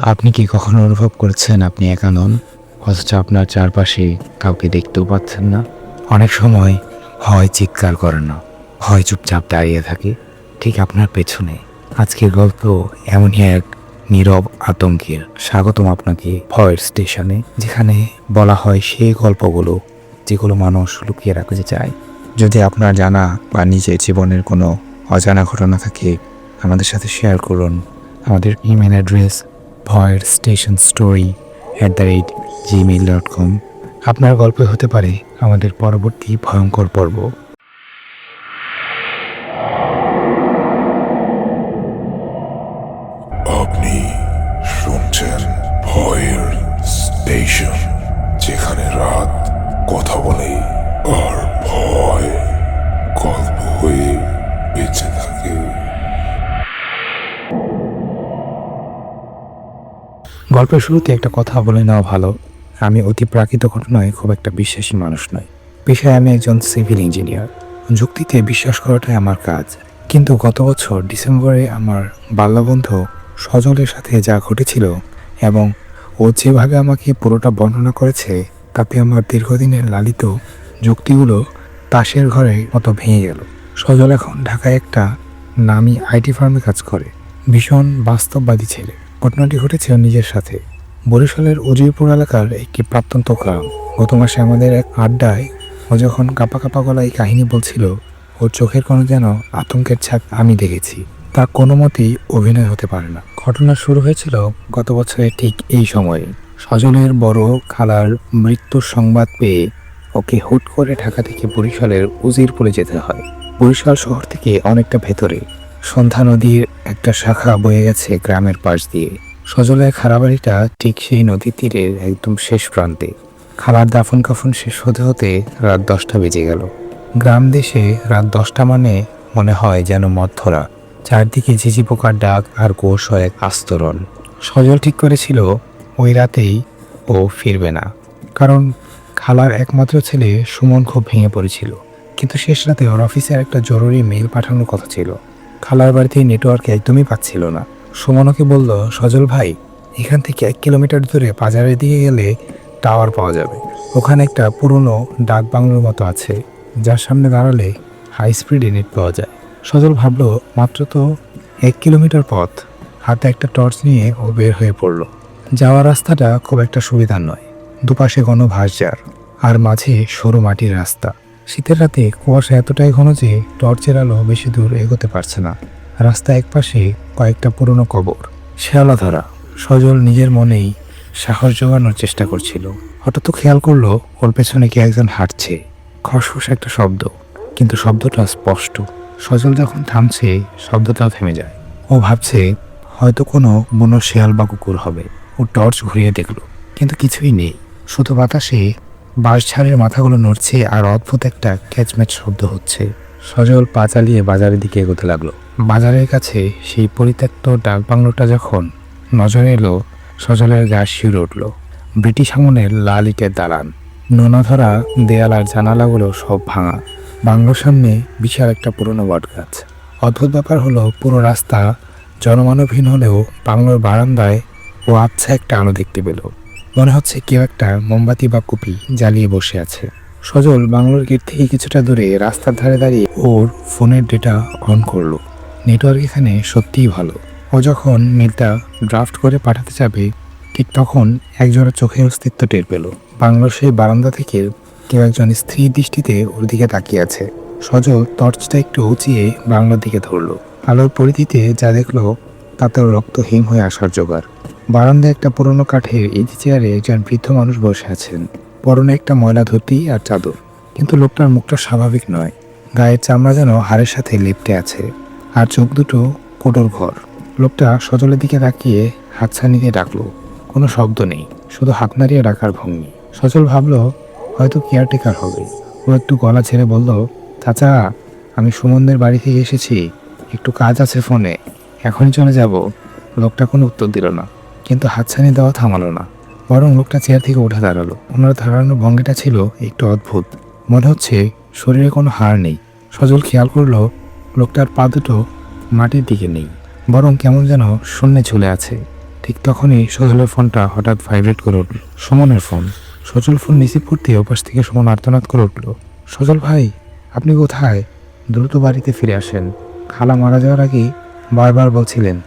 আপনি কি কখনো অনুভব করেছেন আপনি একা নন, অথচ আপনার চারপাশে কাউকে দেখতেও পাচ্ছেন না? অনেক সময় হয় চিৎকার করে না, হয় চুপচাপ দাঁড়িয়ে থাকে ঠিক আপনার পেছনে। আজকের গল্প এমনই এক নীরব আতঙ্কের। স্বাগতম আপনাকে ভয়ের স্টেশনে, যেখানে বলা হয় সেই গল্পগুলো যেগুলো মানুষ লুকিয়ে রাখতে চায়। যদি আপনার জানা বা নিজের জীবনের কোনো অজানা ঘটনা থাকে, আমাদের সাথে শেয়ার করুন। আমাদের ইমেল অ্যাড্রেস ভয়ের স্টেশন story@gmail.com। আপনার গল্প হতে পারে আমাদের পরবর্তী ভয়ঙ্কর পর্ব। আপনি শুনছেন ভয়ের স্টেশন, যেখানে রাত কথা বলে আর ভয় গল্প হয়ে বেঁচে থাকে। গল্পের শুরুতে একটা কথা বলে নেওয়া ভালো। আমি অতি প্রাকৃত ঘটনায় খুব একটা বিশ্বাসী মানুষ নই। পেশায় আমি একজন সিভিল ইঞ্জিনিয়ার। যুক্তিতে বিশ্বাস করাটাই আমার কাজ। কিন্তু গত বছর ডিসেম্বরে আমার বাল্যবন্ধু সজলের সাথে যা ঘটেছিল এবং ও যেভাবে আমাকে পুরোটা বর্ণনা করেছে, তাতে আমার দীর্ঘদিনের লালিত যুক্তিগুলো তাসের ঘরে মতো ভেঙে গেল। সজল এখন ঢাকায় একটা নামী আইটি ফার্মে কাজ করে। ভীষণ বাস্তববাদী ছেলে। ঘটনাটি ঘটেছে ওর নিজের সাথে। বরিশালের উজিরপুর এলাকার একটি প্রত্যন্ত গ্রাম। গত মাসে আমাদের এক আড্ডায় ও যখন কাঁপা কাঁপা গলায় কাহিনী বলছিল, ওর চোখের কোনো যেন আতঙ্কের ছাপ আমি দেখেছি। তা কোনো মতেই অভিনয় হতে পারে না। ঘটনা শুরু হয়েছিল গত বছরের ঠিক এই সময়ে। সজলের বড় খালার মৃত্যুর সংবাদ পেয়ে ওকে হুট করে ঢাকা থেকে বরিশালের উজিরপুরে যেতে হয়। বরিশাল শহর থেকে অনেকটা ভেতরে সন্ধ্যা নদীর একটা শাখা বয়ে গেছে গ্রামের পাশ দিয়ে। সজলের খালাবাড়িটা ঠিক সেই নদীর তীরের একদম শেষ প্রান্তে। খালার দাফন কাফন শেষ হতে হতে রাত 10টা বেজে গেল। গ্রাম দেশে রাত 10টা মানে মনে হয় যেন মধ্যরা। চারদিকে ঝিঝি পোকার ডাক আর গোশ এক আস্তরণ। সজল ঠিক করেছিল ওই রাতেই ও ফিরবে না, কারণ খালার একমাত্র ছেলে সুমন খুব ভেঙে পড়েছিল। কিন্তু শেষ রাতে ওর অফিসে একটা জরুরি মেইল পাঠানোর কথা ছিল। খালার বাড়িতে নেটওয়ার্ক একদমই পাচ্ছিল না। সুমনকে বলল, সজল ভাই, এখান থেকে 1 কিলোমিটার দূরে বাজারের দিকে গেলে টাওয়ার পাওয়া যাবে। ওখানে একটা পুরনো ডাক বাংলোর মতো আছে, যার সামনে দাঁড়ালে হাই স্পিডে নেট পাওয়া যায়। সজল ভাবলো মাত্র তো 1 কিলোমিটার পথ। হাতে একটা টর্চ নিয়ে ও বের হয়ে পড়ল। যাওয়ার রাস্তাটা খুব একটা সুবিধার নয়। দুপাশে ঘন ঘাসঝাড় আর মাঝে সরু মাটির রাস্তা। শীতের রাতে কুয়াশা এতটাই ঘন যে টর্চের আলো বেশি দূর এগোতে পারছে না। রাস্তা একপাশে কয়েকটা পুরনো কবর, শেওলা ধরা। সজল নিজের মনেই সাহস জোগানোর চেষ্টা করছিল। হঠাৎ তো খেয়াল করলো ওর পেছনে কে একজন হাঁটছে। খসখস একটা শব্দ, কিন্তু শব্দটা স্পষ্ট। সজল যখন থামছে, শব্দটাও থেমে যায়। ও ভাবছে হয়তো কোনো বুনো শেয়াল বা কুকুর হবে। ও টর্চ ঘুরিয়ে দেখলো, কিন্তু কিছুই নেই। শুধু বাতাসে বাঁশঝাড়ের মাথাগুলো নড়ছে আর অদ্ভুত একটা ক্যাচম্যাচ শব্দ হচ্ছে। সজল পা চালিয়ে বাজারের দিকে এগোতে লাগলো। বাজারের কাছে সেই পরিত্যক্ত ডাক বাংলোটা যখন নজরে এলো, সজলের গা শিউরে উঠল। ব্রিটিশ আমলের লাল ইটের দালান, নোনা ধরা দেয়াল আর জানালাগুলো সব ভাঙা। বাংলোর সামনে বিশাল একটা পুরনো বটগাছ। অদ্ভুত ব্যাপার হলো, পুরো রাস্তা জনমানবহীন হলেও বাংলোর বারান্দায় ও আচ্ছা একটা আলো দেখতে পেল। মনে হচ্ছে কেউ একটা মোমবাতি বা কুপি জ্বালিয়ে বসে আছে। সজল বাংলোর গেট থেকে কিছুটা দূরে রাস্তার ধারে দাঁড়িয়ে ওর ফোনের ডেটা অন করলো। নেটওয়ার্ক এখানে সত্যিই ভালো। ও যখন মেলটা ড্রাফট করে পাঠাতে যাবে, ঠিক তখন একজোড়া চোখের অস্তিত্ব টের পেল। বাংলোর সেই বারান্দা থেকে কেউ একজন স্থির দৃষ্টিতে ওর দিকে তাকিয়ে আছে। সজল টর্চটা একটু উঁচিয়ে বাংলোর দিকে ধরলো। আলোর পরিধিতে যা দেখলো তাতে ওর রক্ত হিম হয়ে আসার জোগাড়। বারান্দায় একটা পুরনো কাঠের ইজি চেয়ারে একজন বৃদ্ধ মানুষ বসে আছেন। পরনে একটা ময়লা ধুতি আর চাদর, কিন্তু লোকটার মুখটা স্বাভাবিক নয়। গায়ের চামড়া যেন হাড়ের সাথে লেপ্টে আছে, আর চোখ দুটো কোটর ঘর। লোকটা সজলের দিকে তাকিয়ে হাতছানি দিয়ে ডাকলো। কোনো শব্দ নেই, শুধু হাত নাড়িয়ে ডাকার ভঙ্গি। সজল ভাবলো হয়তো কেয়ারটেকার হবে। ও একটু গলা ছেড়ে বলল, চাচা, আমি সুমনদের বাড়ি থেকে এসেছি, একটু কাজ আছে ফোনে, এখনই চলে যাব। লোকটা কোনো উত্তর দিল না, কিন্তু হাতছানি দেওয়া থামালো না। বরং লোকটা চেয়ার থেকে উঠে দাঁড়ালো। ওনার দাঁড়ানোর ভঙ্গিটা ছিল একটু অদ্ভুত। মনে হচ্ছে শরীরে কোনো হাড় নেই। সজল খেয়াল করলো লোকটার পা দুটো মাটির দিকে নেই, বরং কেমন যেন শূন্যে ঝুলে আছে। ঠিক তখনই সজলের ফোনটা হঠাৎ ভাইব্রেট করে উঠল। সুমনের ফোন। সজল ফোন রিসিভ করতে ওপাশ থেকে সুমন আর্তনাদ করে উঠল, সজল ভাই, আপনি কোথায়? দ্রুত বাড়িতে ফিরে আসেন। খালা মারা যাওয়ার আগেই বারবার বলছিলেন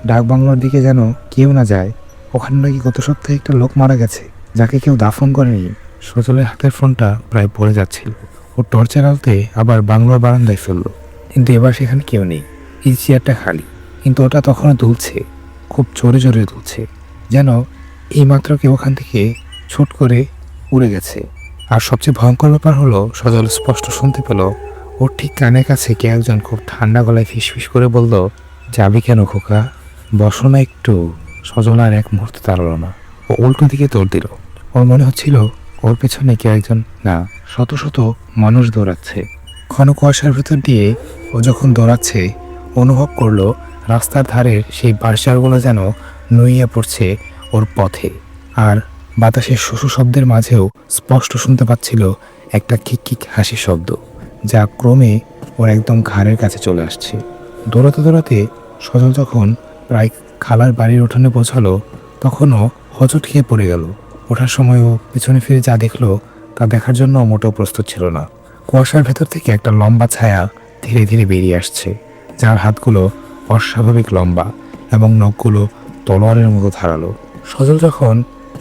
ডাক বাংলোর দিকে যেন কেউ না যায়। ওখানে নাকি গত সপ্তাহে একটা লোক মারা গেছে, যাকে কেউ দাফন করেনি। সজলের হাতের ফোনটা প্রায় পড়ে যাচ্ছিল। ও টর্চের আলোতে আবার বাংলোর বারান্দায় ফেলল, কিন্তু এবার সেখানে কেউ নেই। এই চেয়ারটা খালি, কিন্তু ওটা তখনও দুলছে, খুব জোরে জোরে দুলছে, যেন এইমাত্র কেউ ওখান থেকে ছুট করে উড়ে গেছে। আর সবচেয়ে ভয়ঙ্কর ব্যাপার হলো, সজল স্পষ্ট শুনতে পেল ওর ঠিক কানের কাছে কে একজন খুব ঠান্ডা গলায় ফিসফিস করে বলল, যাবি কেন খোকা, বসো না একটু। সজল আর এক মুহূর্তে দাঁড়ালো না, ও উল্টো দিকে দৌড় দিল। ওর মনে হচ্ছিল ওর পেছনে কেউ একজন না, শত শত মানুষ দৌড়াচ্ছে। ঘন কুয়াশার ভেতর দিয়ে ও যখন দৌড়াচ্ছে, অনুভব করলো রাস্তার ধারের সেই বাঁশঝাড়গুলো যেন নুইয়ে পড়ছে ওর পথে। আর বাতাসের শোষু শব্দের মাঝেও স্পষ্ট শুনতে পাচ্ছিল একটা খিক খিক হাসি শব্দ, যা ক্রমে ওর একদম ঘাড়ের কাছে চলে আসছে। দৌড়াতে দৌড়াতে সজল যখন প্রায় খালার বাড়ির উঠোনে পৌঁছালো, তখনও হোঁচট খেয়ে পড়ে গেল। ওঠার সময় ও পেছনে ফিরে যা দেখলো তা দেখার জন্য মোটেও প্রস্তুত ছিল না। কুয়াশার ভেতর থেকে একটা লম্বা ছায়া ধীরে ধীরে বেরিয়ে আসছে, যার হাতগুলো অস্বাভাবিক লম্বা এবং নখগুলো তলোয়ারের মতো ধারালো। সজল যখন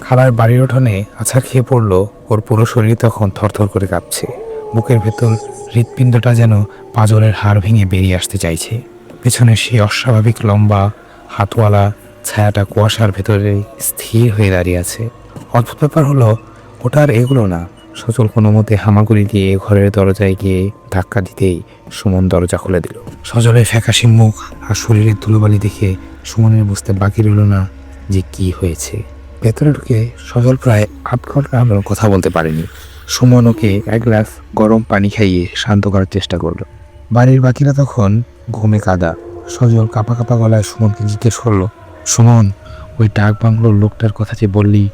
খালার বাড়ির উঠোনে আছাড় খেয়ে পড়ল, ওর পুরো শরীর তখন থরথর করে কাঁপছে। বুকের ভেতর হৃৎপিণ্ডটা যেন পাঁজরের হাড় ভেঙে বেরিয়ে আসতে চাইছে। পেছনে সেই অস্বাভাবিক লম্বা হাতওয়ালা ছায়াটা কুয়াশার ভেতরে স্থির হয়ে দাঁড়িয়ে আছে। অদ্ভুত ব্যাপার হলো, ওটা আর এগুলো না। সজল কোনো মতে হামাগুড়ি দিয়ে ঘরের দরজায় গিয়ে ধাক্কা দিতেই সুমন দরজা খুলে দিল। সজলের ফ্যাকাশি মুখ আর শরীরের ধুলোবালি দেখে সুমনের বুঝতে বাকি রইল না যে কি হয়েছে। ভেতরে ঢুকে সজল প্রায় 8 ঘন্টা কথা বলতে পারেনি। সুমন ওকে এক গ্লাস গরম পানি খাইয়ে শান্ত করার চেষ্টা করলো। বাড়ির বাকিরা তখন ঘুমে কাদা। সজল কাঁপা কাঁপা গলায় সুমনকে জিজ্ঞেস করলো, সুমন, ওই ডাক বাংলোর লোকটার কথা যে বললি,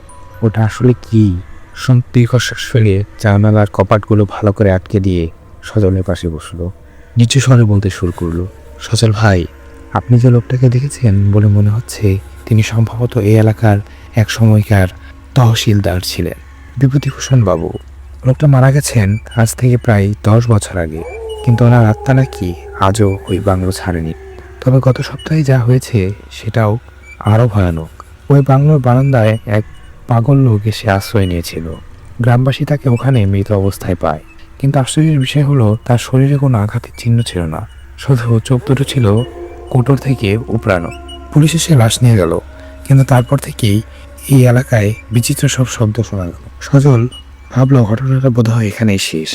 ওটা আসলে কি? সুমন দীর্ঘশ্বাস ফেলে জানালার কপাটগুলো ভালো করে আটকে দিয়ে সজলের পাশে বসলো। নিচু স্বরে বলতে শুরু করলো, সজল ভাই, আপনি যে লোকটাকে দেখেছেন বলে মনে হচ্ছে তিনি সম্ভবত এই এলাকার এক সময়কার তহসিলদার ছিলেন, বিভূতিভূষণ বাবু। লোকটা মারা গেছেন আজ থেকে প্রায় 10 বছর আগে, কিন্তু ওনার আত্মা নাকি আজও ওই বাংলো ছাড়েনি। তবে গত সপ্তাহে যা হয়েছে সেটাও আরও ভয়ানক। ওই বাংলোর বারান্দায় এক পাগল লোক এসে আশ্রয় নিয়েছিল। গ্রামবাসী তাকে ওখানে মৃত অবস্থায় পায়, কিন্তু আশ্চর্যের বিষয় হলো তার শরীরে কোনো আঘাতের চিহ্ন ছিল না, শুধু চোখ দুটো ছিল কোটর থেকে উপড়ানো। পুলিশ এসে লাশ নিয়ে গেল, কিন্তু তারপর থেকেই এই এলাকায় বিচিত্র সব শব্দ শোনা গেল। সজল ভাবলো ঘটনাটা বোধহয় এখানেই শেষ।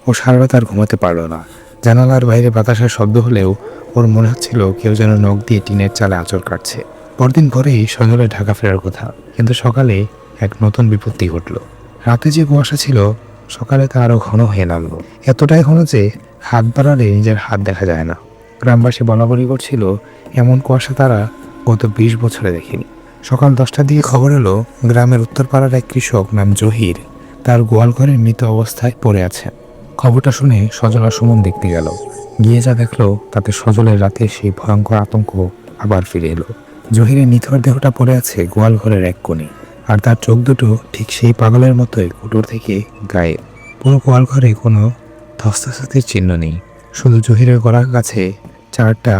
ও সারা রাত আর ঘুমাতে পারলো না। জানালার বাইরে বাতাসের শব্দ হলেও ওর মনে হচ্ছিল কেউ যেন নখ দিয়ে টিনের চালে আঁচড় কাটছে। পরদিন ভোরেই সজলে ঢাকা ফেরার কথা, কিন্তু সকালে এক নতুন বিপত্তি ঘটল। রাতে যে কুয়াশা ছিল, সকালে তা আরও ঘন হয়ে নামলো। এতটাই ঘন যে হাত বাড়ালে নিজের হাত দেখা যায় না। গ্রামবাসী বলাবলি করছিল এমন কুয়াশা তারা গত 20 বছরে দেখেনি। সকাল 10টার দিকে খবর এলো গ্রামের উত্তরপাড়ার এক কৃষক নাম জহির তার গোয়ালঘরে মৃত অবস্থায় পড়ে আছেন। খবরটা শুনে সজল আর সুমন দেখতে গেল। গিয়ে যা দেখলো তাতে সজলের রাতে সেই ভয়ঙ্কর আতঙ্ক আবার ফিরে এলো। জহিরের নিথর দেহটা পড়ে আছে গোয়াল ঘরের এক কোণে, আর তার চোখ দুটো ঠিক সেই পাগলের মতোই কোটর থেকে গায়ে। পুরো গোয়াল ঘরে কোনো ধস্তাধস্তির চিহ্ন নেই, শুধু জহিরের গলার কাছে 4টা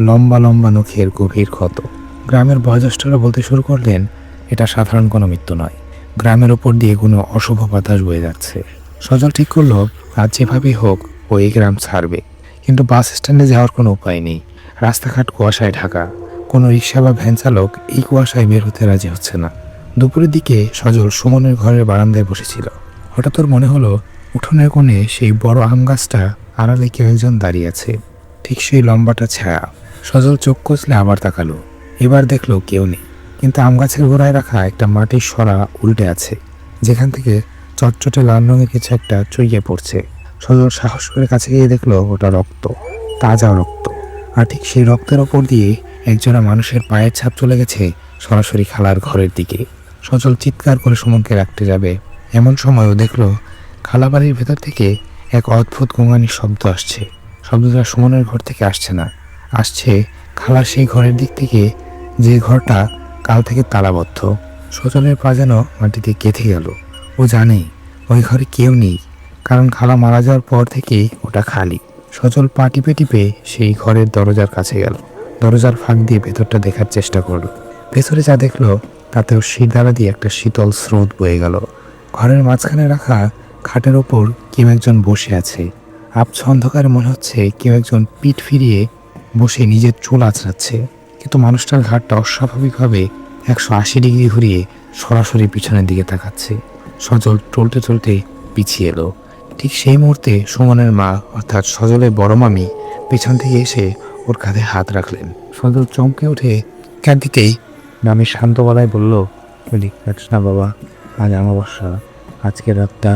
লম্বা লম্বা নখের গভীর ক্ষত। গ্রামের বয়োজ্যেষ্ঠরা বলতে শুরু করলেন এটা সাধারণ কোনো মৃত্যু নয়, গ্রামের ওপর দিয়ে কোনো অশুভ বাতাস বয়ে যাচ্ছে। সজল ঠিক করলো আজ যেভাবেই হোক ও এই গ্রাম ছাড়বে, কিন্তু বাস স্ট্যান্ডে যাওয়ার কোনো উপায় নেই। রাস্তাঘাট কুয়াশায় ঢাকা, কোনো রিক্সা বা ভ্যান চালক এই কুয়াশায় বের হতে রাজি হচ্ছে না। দুপুরের দিকে সজল সুমনের ঘরের বারান্দায় বসেছিল। হঠাৎ ওর মনে হলো উঠোনের কোণে সেই বড় আম গাছটা আড়ালে কেউ একজন দাঁড়িয়ে আছে, ঠিক সেই লম্বাটা ছায়া। সজল চোখ কষলে আবার তাকালো। এবার দেখলো কেউ নেই, কিন্তু আম গাছের গোড়ায় রাখা একটা মাটির সরা উল্টে আছে, যেখান থেকে চটচটে লাল রঙের কিছু একটা চড়িয়ে পড়ছে। সজল সাহস করে কাছে গিয়ে দেখলো ওটা রক্ত, তাজা রক্ত। আর ঠিক সেই রক্তের ওপর দিয়ে একজোড়া মানুষের পায়ের ছাপ চলে গেছে সরাসরি খালার ঘরের দিকে। সজল চিৎকার করে সুমনকে রাখতে যাবে, এমন সময়ও দেখলো খালা বাড়ির ভেতর থেকে এক অদ্ভুত গোঙানির শব্দ আসছে। শব্দটা সুমনের ঘর থেকে আসছে না, আসছে খালার সেই ঘরের দিক থেকে, যে ঘরটা কাল থেকে তালাবদ্ধ। সজলের পা যেন মাটিতে গেঁথে গেল। ও জানে ওই ঘরে কেউ নেই, কারণ খালা মারা যাওয়ার পর থেকেই ওটা খালি। সজল পা টিপে টিপে সেই ঘরের দরজার কাছে গেল। দরজার ফাঁক দিয়ে ভেতরটা দেখার চেষ্টা করলো। ভেতরে যা দেখলো তাতেও শিরদাঁড়া দিয়ে একটা শীতল স্রোত বয়ে গেল। ঘরের মাঝখানে রাখা খাটের ওপর কেউ একজন বসে আছে। আবছা অন্ধকারে মনে হচ্ছে কেউ একজন পিঠ ফিরিয়ে বসে নিজের চুল আঁচড়াচ্ছে, কিন্তু মানুষটার ঘাটটা অস্বাভাবিকভাবে 180 ডিগ্রি ঘুরিয়ে সরাসরি পিছনের দিকে তাকাচ্ছে। সজল টলতে টলতে পিছিয়ে এলো। ঠিক সেই মুহূর্তে সুমনের মা অর্থাৎ সজলের বড় মামি পেছন থেকে এসে ওর কাঁধে হাত রাখলেন। সজল চমকে উঠে কাঁদ দিতেই মামি শান্ত গলায় বলল, কাটিস না বাবা, আজ অমাবস্যা, আজকের রাতটা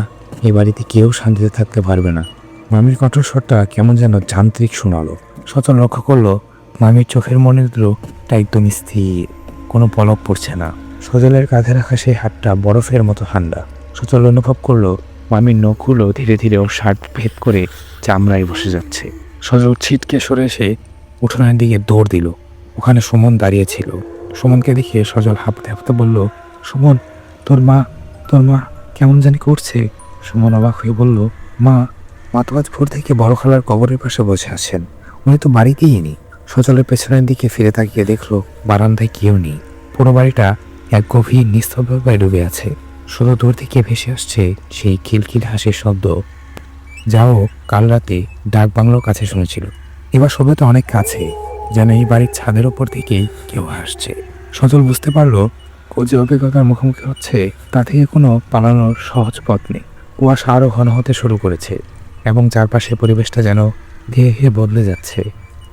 এই বাড়িতে কেউ শান্তিতে থাকতে পারবে না। মামির কণ্ঠস্বরটা কেমন যেন যান্ত্রিক শোনালো। সচল লক্ষ্য করলো মামির চোখের মনিদ্রটা একদম স্থির, কোনো পলক পড়ছে না। সজলের কাঁধে রাখা সেই হাতটা বরফের মতো ঠান্ডা। সচল অনুভব করলো মামির নখগুলো ধীরে ধীরে ওর শার্ট ভেদ করে চামড়ায় বসে যাচ্ছে। সজল ছিটকে সরে এসে উঠোনের দিকে দৌড় দিল। ওখানে সুমন দাঁড়িয়ে ছিল। সুমনকে দেখে সজল হাঁপতে হাঁপতে বলল, সুমন, তোর মা কেমন জানি করছে। সুমন অবাক হয়ে বলল, মা তো আজ ভোর থেকে বড় খালার কবরের পাশে বসে আছেন, উনি তো বাড়িতেই নেই। সজলের পেছনের দিকে ফিরে তাকিয়ে দেখলো বারান্দায় কেউ নেই। পুরো বাড়িটা এক গভীর নিস্তব্ধতায় ডুবে আছে। শুধু দূর থেকে ভেসে আসছে সেই খিলখিল হাসির শব্দ, যাও কাল রাতে ডাক বাংলোর কাছে শুনেছিল। এবার সবে তো অনেক কাছে, যেন এই বাড়ির ছাদের ওপর থেকেই কেউ হাসছে। সজল বুঝতে পারলো ও যে অভিজ্ঞতার মুখোমুখি হচ্ছে তা থেকে কোনো পালানোর সহজ পথ নেই। কুয়াশা আরও ঘন হতে শুরু করেছে এবং চারপাশের পরিবেশটা যেন ধীরে ধীরে বদলে যাচ্ছে।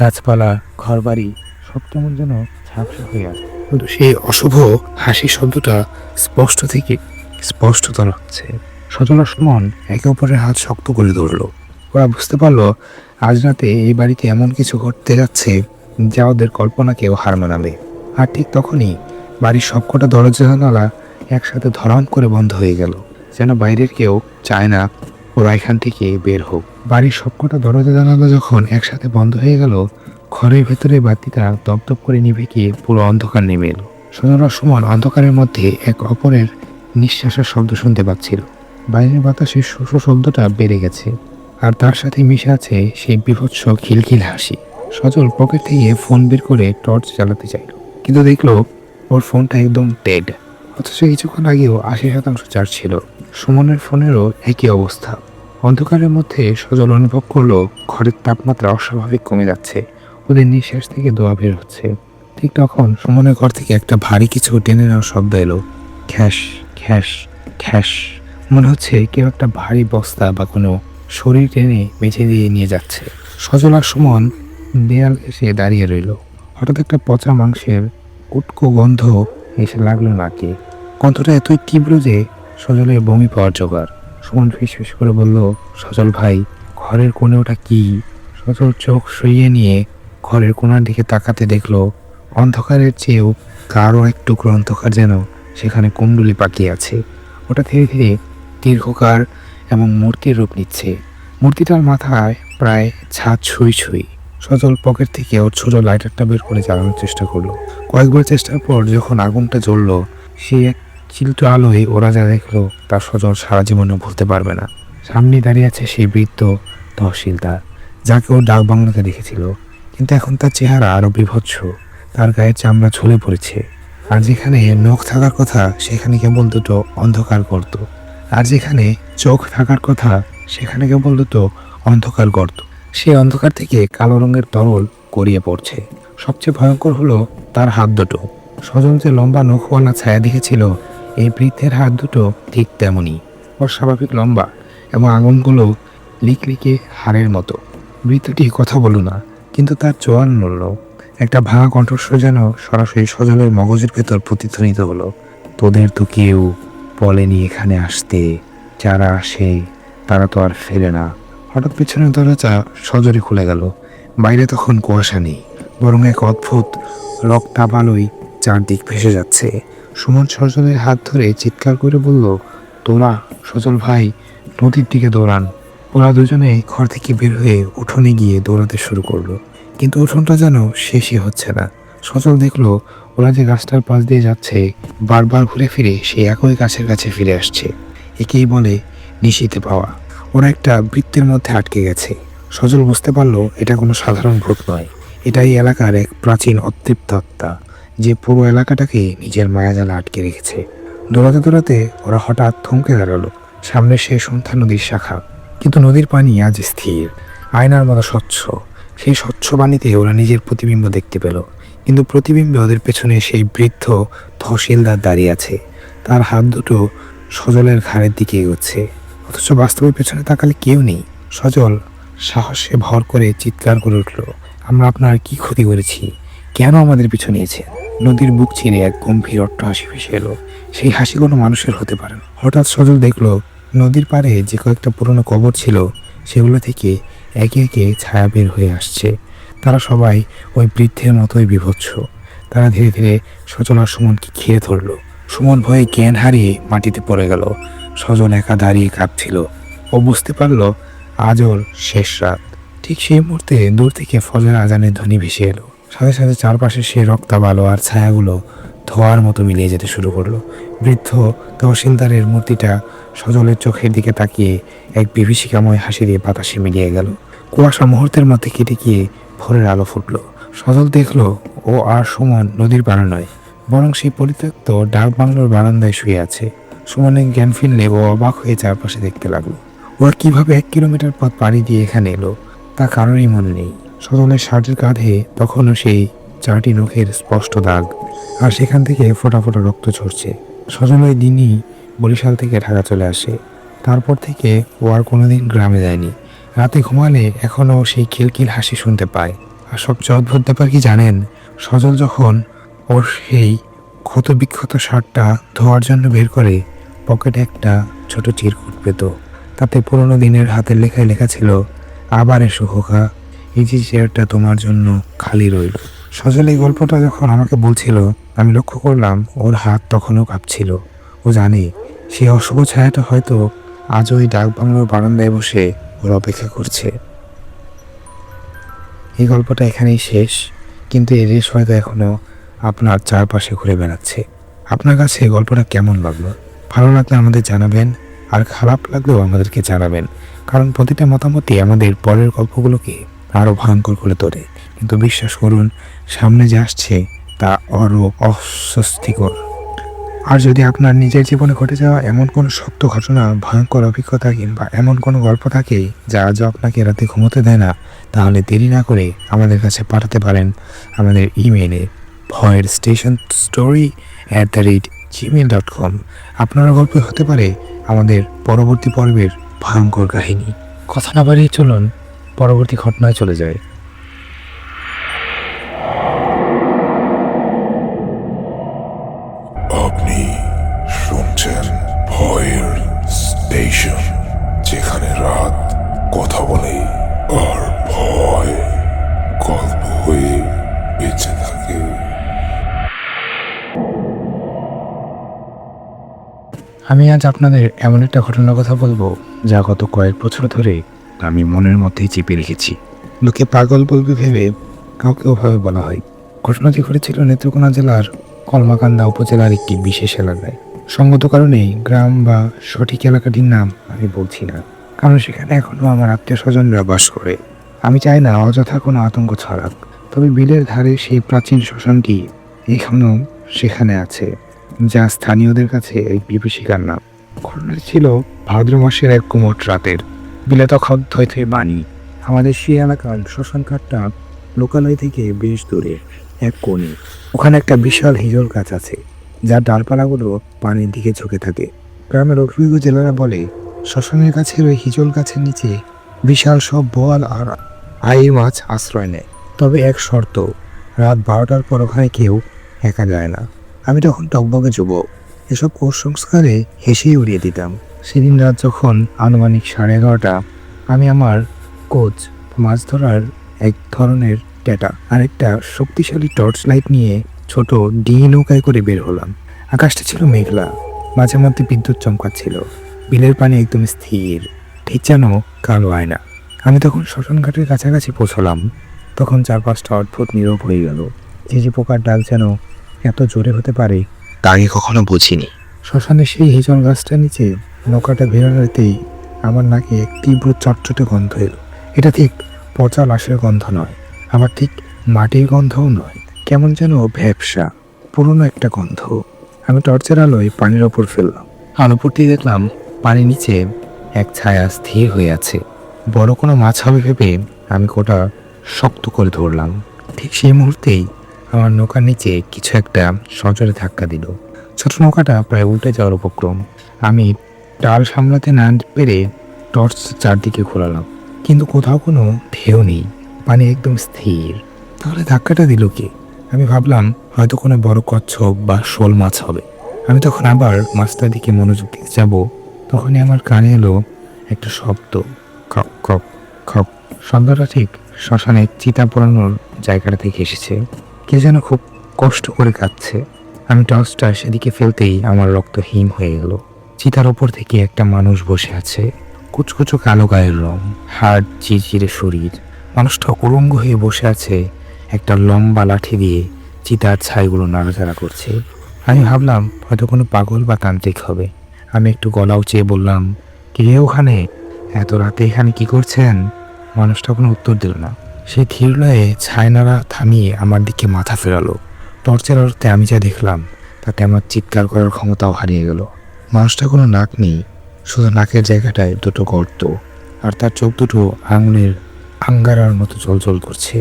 গাছপালা, ঘরবাড়ি সব কেমন যেন ঝাপসা হয়ে আসে, কিন্তু সেই অশুভ হাসির শব্দটা স্পষ্ট থেকে স্পষ্টতর হচ্ছে। সজল আর সুমন একে অপরের হাত শক্ত করে ধরলো। ওরা বুঝতে পারলো আজ রাতে এই বাড়িতে এমন কিছু ঘটতে যাচ্ছে যা ওদের কল্পনাকেও হার মানাবে। আর ঠিক তখনই বাড়ির সবকটা দরজা জানালা একসাথে ধরাম করে বন্ধ হয়ে গেল, যেন বাইরের কেউ চায় না ওরা এখান থেকে বের হোক। বাড়ির সবকটা দরজা জানালা যখন একসাথে বন্ধ হয়ে গেল, ঘরের ভেতরে বাতিটা দপদপ করে নিভে গিয়ে পুরো অন্ধকার নেমে এলো। সজল আর সুমন অন্ধকারের মধ্যে এক অপরের নিঃশ্বাসের শব্দ শুনতে পাচ্ছিল। বাইরের বাতাসের শোষ শব্দটা বেড়ে গেছে, আর তার সাথে মিশে আছে সেই বিভৎস খিলখিল হাসি। সজল পকেট থেকে ফোন বের করে টর্চ চালাতে চাইল, কিন্তু দেখলো ওর ফোনটা একদম ডেড, অথচ কিছুক্ষণ আগেও 80% চার্জ ছিল। সুমনের ফোনেরও একই অবস্থা। অন্ধকারের মধ্যে সজল অনুভব করলো ঘরের তাপমাত্রা অস্বাভাবিক কমে যাচ্ছে, ওদের নিঃশ্বাস থেকে দোয়া বের হচ্ছে। ঠিক তখন সুমনের ঘর থেকে একটা ভারী কিছু টেনে নেওয়ার শব্দ এলো। খ্যাস খ্যাস খ্যাস, মনে হচ্ছে কেউ একটা ভারী বস্তা বা কোনো শরীর টেনে মেঝে দিয়ে নিয়ে যাচ্ছে। সজল আর সুমন দেয়াল এসে দাঁড়িয়ে রইল। হঠাৎ একটা পচা মাংসের উটকো গন্ধ এসে লাগলো নাকে। গন্ধটা এতই তীব্র যে সজলের বমি পাওয়ার জোগাড়। সুমন ফিসফিস করে বলল, সজল ভাই, ঘরের কোণে ওটা কি? সজল চোখ সইয়ে নিয়ে ঘরের কোণার দিকে তাকাতে দেখলো অন্ধকারের চেয়েও কারো এক টুকরো অন্ধকার যেন সেখানে কুণ্ডলি পাকিয়ে আছে। ওটা ধীরে ধীরে দীর্ঘকার এবং মূর্তির রূপ নিচ্ছে। মূর্তিটার মাথায় প্রায় ছাদ ছুঁই ছুঁই। সজল পকেট থেকে ওর ছোট লাইটারটা বের করে জ্বালানোর চেষ্টা করলো। কয়েকবার চেষ্টার পর যখন আগুনটা জ্বললো, সেই এক চিলটো আলোয় ওরা যা দেখলো তা সজল সারা জীবনে ভুলতে পারবে না। সামনে দাঁড়িয়ে আছে সেই বৃদ্ধ তহসিলদার, যাকে ও ডাক বাংলাতে দেখেছিল, কিন্তু এখন তার চেহারা আরো বিভৎস। তার গায়ের চামড়া ঝুলে পড়েছে, আর যেখানে নখ থাকার কথা সেখানে কেবল দুটো অন্ধকার গর্ত, আর যেখানে চোখ থাকার কথা সেখানে কেবল দুটো অন্ধকার গর্ত। সেই অন্ধকার থেকে কালো রঙের তরল গড়িয়ে পড়ছে। সবচেয়ে ভয়ঙ্কর হলো তার হাত দুটো। সজল যে লম্বা নখওয়ালা ছায়া দেখেছিল, এই বৃদ্ধের হাত দুটো ঠিক তেমনই, অস্বাভাবিক লম্বা এবং আঙুলগুলো লিকলিকে হাড়ের মতো। বৃদ্ধটি কথা বলো না, কিন্তু তার চোয়াল নড়ল। একটা ভাঙা কণ্ঠস্বর যেন সরাসরি সজলের মগজের ভেতর প্রতিধ্বনিত হলো, তোদের তো কেউ বলেনি এখানে আসতে, যারা আসে তারা তো আর ফেরে না। হঠাৎ পিছনের দরজা সজোরে খুলে গেল। বাইরে তখন কুয়াশা নেই, বরং এক অদ্ভুত রক্তাভ আলোয় চারদিক ভেসে যাচ্ছে। সুমন সজলের হাত ধরে চিৎকার করে বলল, তোরা সজল ভাই, নদীর দিকে দৌড়ান। ওরা দুজনে ঘর থেকে বের হয়ে উঠোনে গিয়ে দৌড়াতে শুরু করলো, কিন্তু উঠোনটা যেন শেষই হচ্ছে না। সজল দেখলো ওরা যে গাছটার পাশ দিয়ে যাচ্ছে বারবার ঘুরে ফিরে সেই একই গাছের কাছে ফিরে আসছে। একেই বলে নিশিতে পাওয়া। ওরা একটা বৃত্তের মধ্যে আটকে গেছে। সজল বুঝতে পারলো এটা কোনো সাধারণ ভূত নয়, এটাই এলাকার এক প্রাচীন অতৃপ্ত আত্মা, যে পুরো এলাকাটাকে নিজের মায়াজালে আটকে রেখেছে। দৌড়াতে দৌড়াতে ওরা হঠাৎ থমকে দাঁড়ালো। সামনে সে সন্ধ্যা নদীর শাখা, কিন্তু নদীর পানি আজ স্থির, আয়নার মতো স্বচ্ছ। সেই স্বচ্ছ পানিতে ওরা নিজের প্রতিবিম্ব দেখতে পেল, কিন্তু প্রতিবিম্বে ওদের পেছনে সেই বৃদ্ধ তহসিলদার দাঁড়িয়ে আছে। তার হাত দুটো সজলের ঘাড়ের দিকে এগোচ্ছে, অথচ বাস্তবের পেছনে তাকালে কেউ নেই। সজল সাহসে ভর করে চিৎকার করে উঠল, আমরা আপনার কি ক্ষতি করেছি? কেন আমাদের পিছু নিয়েছে? নদীর বুক চিরে এক গম্ভীর অট্টহাসি ভেসে এলো। সেই হাসি কোনো মানুষের হতে পারে না। হঠাৎ সজল দেখলো নদীর পাড়ে যে কয়েকটা পুরনো কবর ছিল সেগুলো থেকে একে একে ছায়া বের হয়ে আসছে। তারা সবাই ওই বৃদ্ধের মতোই বিভৎস। তারা ধীরে ধীরে সজল আর সুমনকে ঘিরে ধরলো। সুমন ভয়ে জ্ঞান হারিয়ে মাটিতে পড়ে গেল। সজল একা দাঁড়িয়ে কাঁপছিল। ও বুঝতে পারলো আজ ওর শেষ রাত। ঠিক সেই মুহূর্তে দূর থেকে ফজর আজানের ধ্বনি ভেসে এলো। সাথে সাথে চারপাশে সেই রক্তাভ আলো আর ছায়াগুলো ধোঁয়ার মতো মিলিয়ে যেতে শুরু করলো। বৃদ্ধ তহসিলদারের মূর্তিটা সজলের চোখের দিকে তাকিয়ে এক বিভীষিকাময় হাসি দিয়ে বাতাসে মিলিয়ে গেল। কুয়াশা মুহূর্তের মধ্যে কেটে গিয়ে ভোরের আলো ফুটলো। সজল দেখলো ও আর সুমন নদীর পাড়ে নয়, বরং সেই পরিত্যক্ত ডাক বাংলোর বারান্দায় শুয়ে আছে। সুমনের জ্ঞান ফিরলে ও অবাক হয়ে চারপাশে দেখতে লাগলো। ওরা কিভাবে 1 কিলোমিটার পথ পাড়ি দিয়ে এখানে এলো তা কারোরই মনে নেই। সজলের শার্টের কাঁধে তখনও সেই 4টি নখের স্পষ্ট দাগ, আর সেখান থেকে ফোঁটা ফোঁটা রক্ত ঝরছে। সজল ওই দিনই বরিশাল থেকে ঢাকা চলে আসে। তারপর থেকে ও আর কোনোদিন গ্রামে যায়নি। রাতে ঘুমালে এখনও সেই খিলখিল হাসি শুনতে পায়। আর সবচেয়ে অদ্ভুত ব্যাপার কি জানেন? সজল যখন ওর সেই ক্ষত বিক্ষত শার্টটা ধোয়ার জন্য বের করে, পকেটে একটা ছোট চিরকুট পেত। তাতে পুরোনো দিনের হাতের লেখায় লেখা ছিল, আবার এসো খোকা, এই যে চেয়ারটা তোমার জন্য খালি রইল। সজল এই গল্পটা যখন আমাকে বলছিল, আমি লক্ষ্য করলাম ওর হাত তখনও কাঁপছিল। ও জানে সেই অশুভ ছায়াটা হয়তো আজ ওই ডাক বাংলোর বারান্দায় বসে ওর অপেক্ষা করছে। এই গল্পটা এখানেই শেষ, কিন্তু এর রেশ হয়তো এখনও আপনার চারপাশে ঘুরে বেড়াচ্ছে। আপনার কাছে এই গল্পটা কেমন লাগলো? ভালো লাগলে আমাদের জানাবেন, আর খারাপ লাগলেও আমাদেরকে জানাবেন, কারণ প্রতিটা মতামতই আমাদের পরের গল্পগুলোকে আরও ভয়ঙ্কর করে তোলে। কিন্তু বিশ্বাস করুন, সামনে যে আসছে তা আরও অস্বস্তিকর। আর যদি আপনার নিজের জীবনে ঘটে যাওয়া এমন কোনো সত্য ঘটনা, ভয়ঙ্কর অভিজ্ঞতা কিংবা এমন কোনো গল্প থাকে যা আজও আপনাকে রাতে ঘুমোতে দেয় না, তাহলে দেরি না করে আমাদের কাছে পাঠাতে পারেন আমাদের ইমেইলে voidstationstory@gmail.com। আপনার গল্প হতে পারে আমাদের পরবর্তী পর্বের ভয়ঙ্কর কাহিনী। কথা না বাড়িয়ে চলুন পরবর্তী ঘটনায় চলে যায়। আপনি শুনছেন ভয়ের স্টেশন, যেখানে রাত কথা বলে আর ভয় গল্প হয়ে বেঁচে থাকে। আমি আজ আপনাদের এমন একটা ঘটনার কথা বলবো যা গত কয়েক বছর ধরে আমি মনের মধ্যেই চেপে রেখেছি। লোকে পাগল বলবে ভেবে কাউকে ওভাবে বলা হয়। ঘটনাটি ঘটেছিল নেত্রকোনা জেলার কলমাকান্দা উপজেলার একটি বিশেষ এলাকায়। সঙ্গত কারণেই গ্রাম বা সঠিক এলাকাটির নাম আমি বলছি না, কারণ সেখানে এখনও আমার আত্মীয় স্বজনরা বাস করে। আমি চাই না অযথা কোনো আতঙ্ক ছড়াক। তবে বিলের ধারে সেই প্রাচীন শ্মশানটি এখনও সেখানে আছে, যা স্থানীয়দের কাছে এক বিভীষিকার নাম। ঘটনাটি ছিল ভাদ্র মাসের এক কুমোট রাতের। বিলে তখন থই থই বাণী। আমাদের সেই এলাকার শ্মশান ঘাটটা লোকালয় থেকে বেশ দূরে এক কোণে। ওখানে একটা বিশাল হিজল গাছ আছে, যার ডালপালাগুলো পানির দিকে ঝুঁকে থাকে। গ্রামের অভিজ্ঞ জেলেরা বলে, শ্মশানের কাছের ওই হিজল গাছের নিচে বিশাল সব বোয়াল আর আইর মাছ আশ্রয় নেয়। তবে এক শর্ত, রাত 12টার পর ওখানে কেউ একা যায় না। আমি তখন টকবকে যুবক, এসব কুসংস্কারে হেসেই উড়িয়ে দিতাম। সেদিন রাত যখন আনুমানিক 11:30, আমি আমার কোচ, মাছ ধরার এক ধরনের ট্যাটা আর একটা শক্তিশালী টর্চ লাইট নিয়ে ছোট ডিঙি নৌকায় করে বের হলাম। আকাশটা ছিল মেঘলা, মাঝে মধ্যে বিদ্যুৎ চমকাচ্ছিল। বিলের পানি একদম স্থির, ঠিক যেন কালো আয়না। আমি তখন শ্মশান ঘাটের কাছাকাছি পৌঁছলাম, তখন চারপাশটা অদ্ভুত নীরব হয়ে গেল। ঝিঝি পোকার ডাক যেন এত জোরে হতে পারে তা আগে কখনো বুঝিনি। শ্মশানের সেই হিজল গাছটার নিচে নৌকাটা ভেড়াতেই আমার নাকে এক তীব্র চটচটে গন্ধ এলো। এটা ঠিক পচা লাশের গন্ধ নয়, আবার ঠিক মাটির গন্ধও নয়, কেমন যেন ভ্যাপসা পুরনো একটা গন্ধ। আমি টর্চের আলোয় পানির ওপর ফেললাম। আলো পড়তেই দেখলাম পানির নিচে এক ছায়া স্থির হয়ে আছে। বড় কোনো মাছ হবে ভেবে আমি কোটা শক্ত করে ধরলাম। ঠিক সেই মুহূর্তেই আমার নৌকার নিচে কিছু একটা সজোরে ধাক্কা দিল। ছোট নৌকাটা প্রায় উল্টে যাওয়ার উপক্রম। আমি ডাল সামলাতে না পেরে টর্চ চারদিকে ঘোরালাম, কিন্তু কোথাও কোনো ঢেউ নেই, পানি একদম স্থির। তাহলে ধাক্কাটা দিল কে? আমি ভাবলাম হয়তো কোনো বড় কচ্ছপ বা শোল মাছ হবে। আমি তখন আবার মাছটার দিকে মনোযোগ দিতে যাব, তখনই আমার কানে এলো একটা শব্দ, খপ খপ খপ। শব্দটা ঠিক শ্মশানে চিতা পোড়ানোর জায়গাটা থেকে এসেছে। কে যেন খুব কষ্ট করে কাঁদছে। আমি টর্চটা সেদিকে ফেলতেই আমার রক্ত হিম হয়ে গেল। চিতার ওপর থেকে একটা মানুষ বসে আছে, কুচকুচো কালো গায়ের রং, হাড় চিরচিরে শরীর। মানুষটা উলঙ্গ হয়ে বসে আছে, একটা লম্বা লাঠি দিয়ে চিতার ছাইগুলো নাড়াচাড়া করছে। আমি ভাবলাম হয়তো কোনো পাগল বা তান্ত্রিক হবে। আমি একটু গলা উঁচিয়ে বললাম, কে ওখানে? এত রাতে এখানে কি করছেন? মানুষটা কোনো উত্তর দিল না। সে ধীর লয়ে ছায় নাড়া থামিয়ে আমার দিকে মাথা ফেরালো। টর্চের আলোতে আমি যা দেখলাম তাতে আমার চিৎকার করার ক্ষমতাও হারিয়ে গেল। মানুষটা কোনো নাক নেই, শুধু নাকের জায়গাটায় দুটো গর্ত, আর তার চোখ দুটো আঙুলের আঙ্গারার মতো জ্বলজ্বল করছে।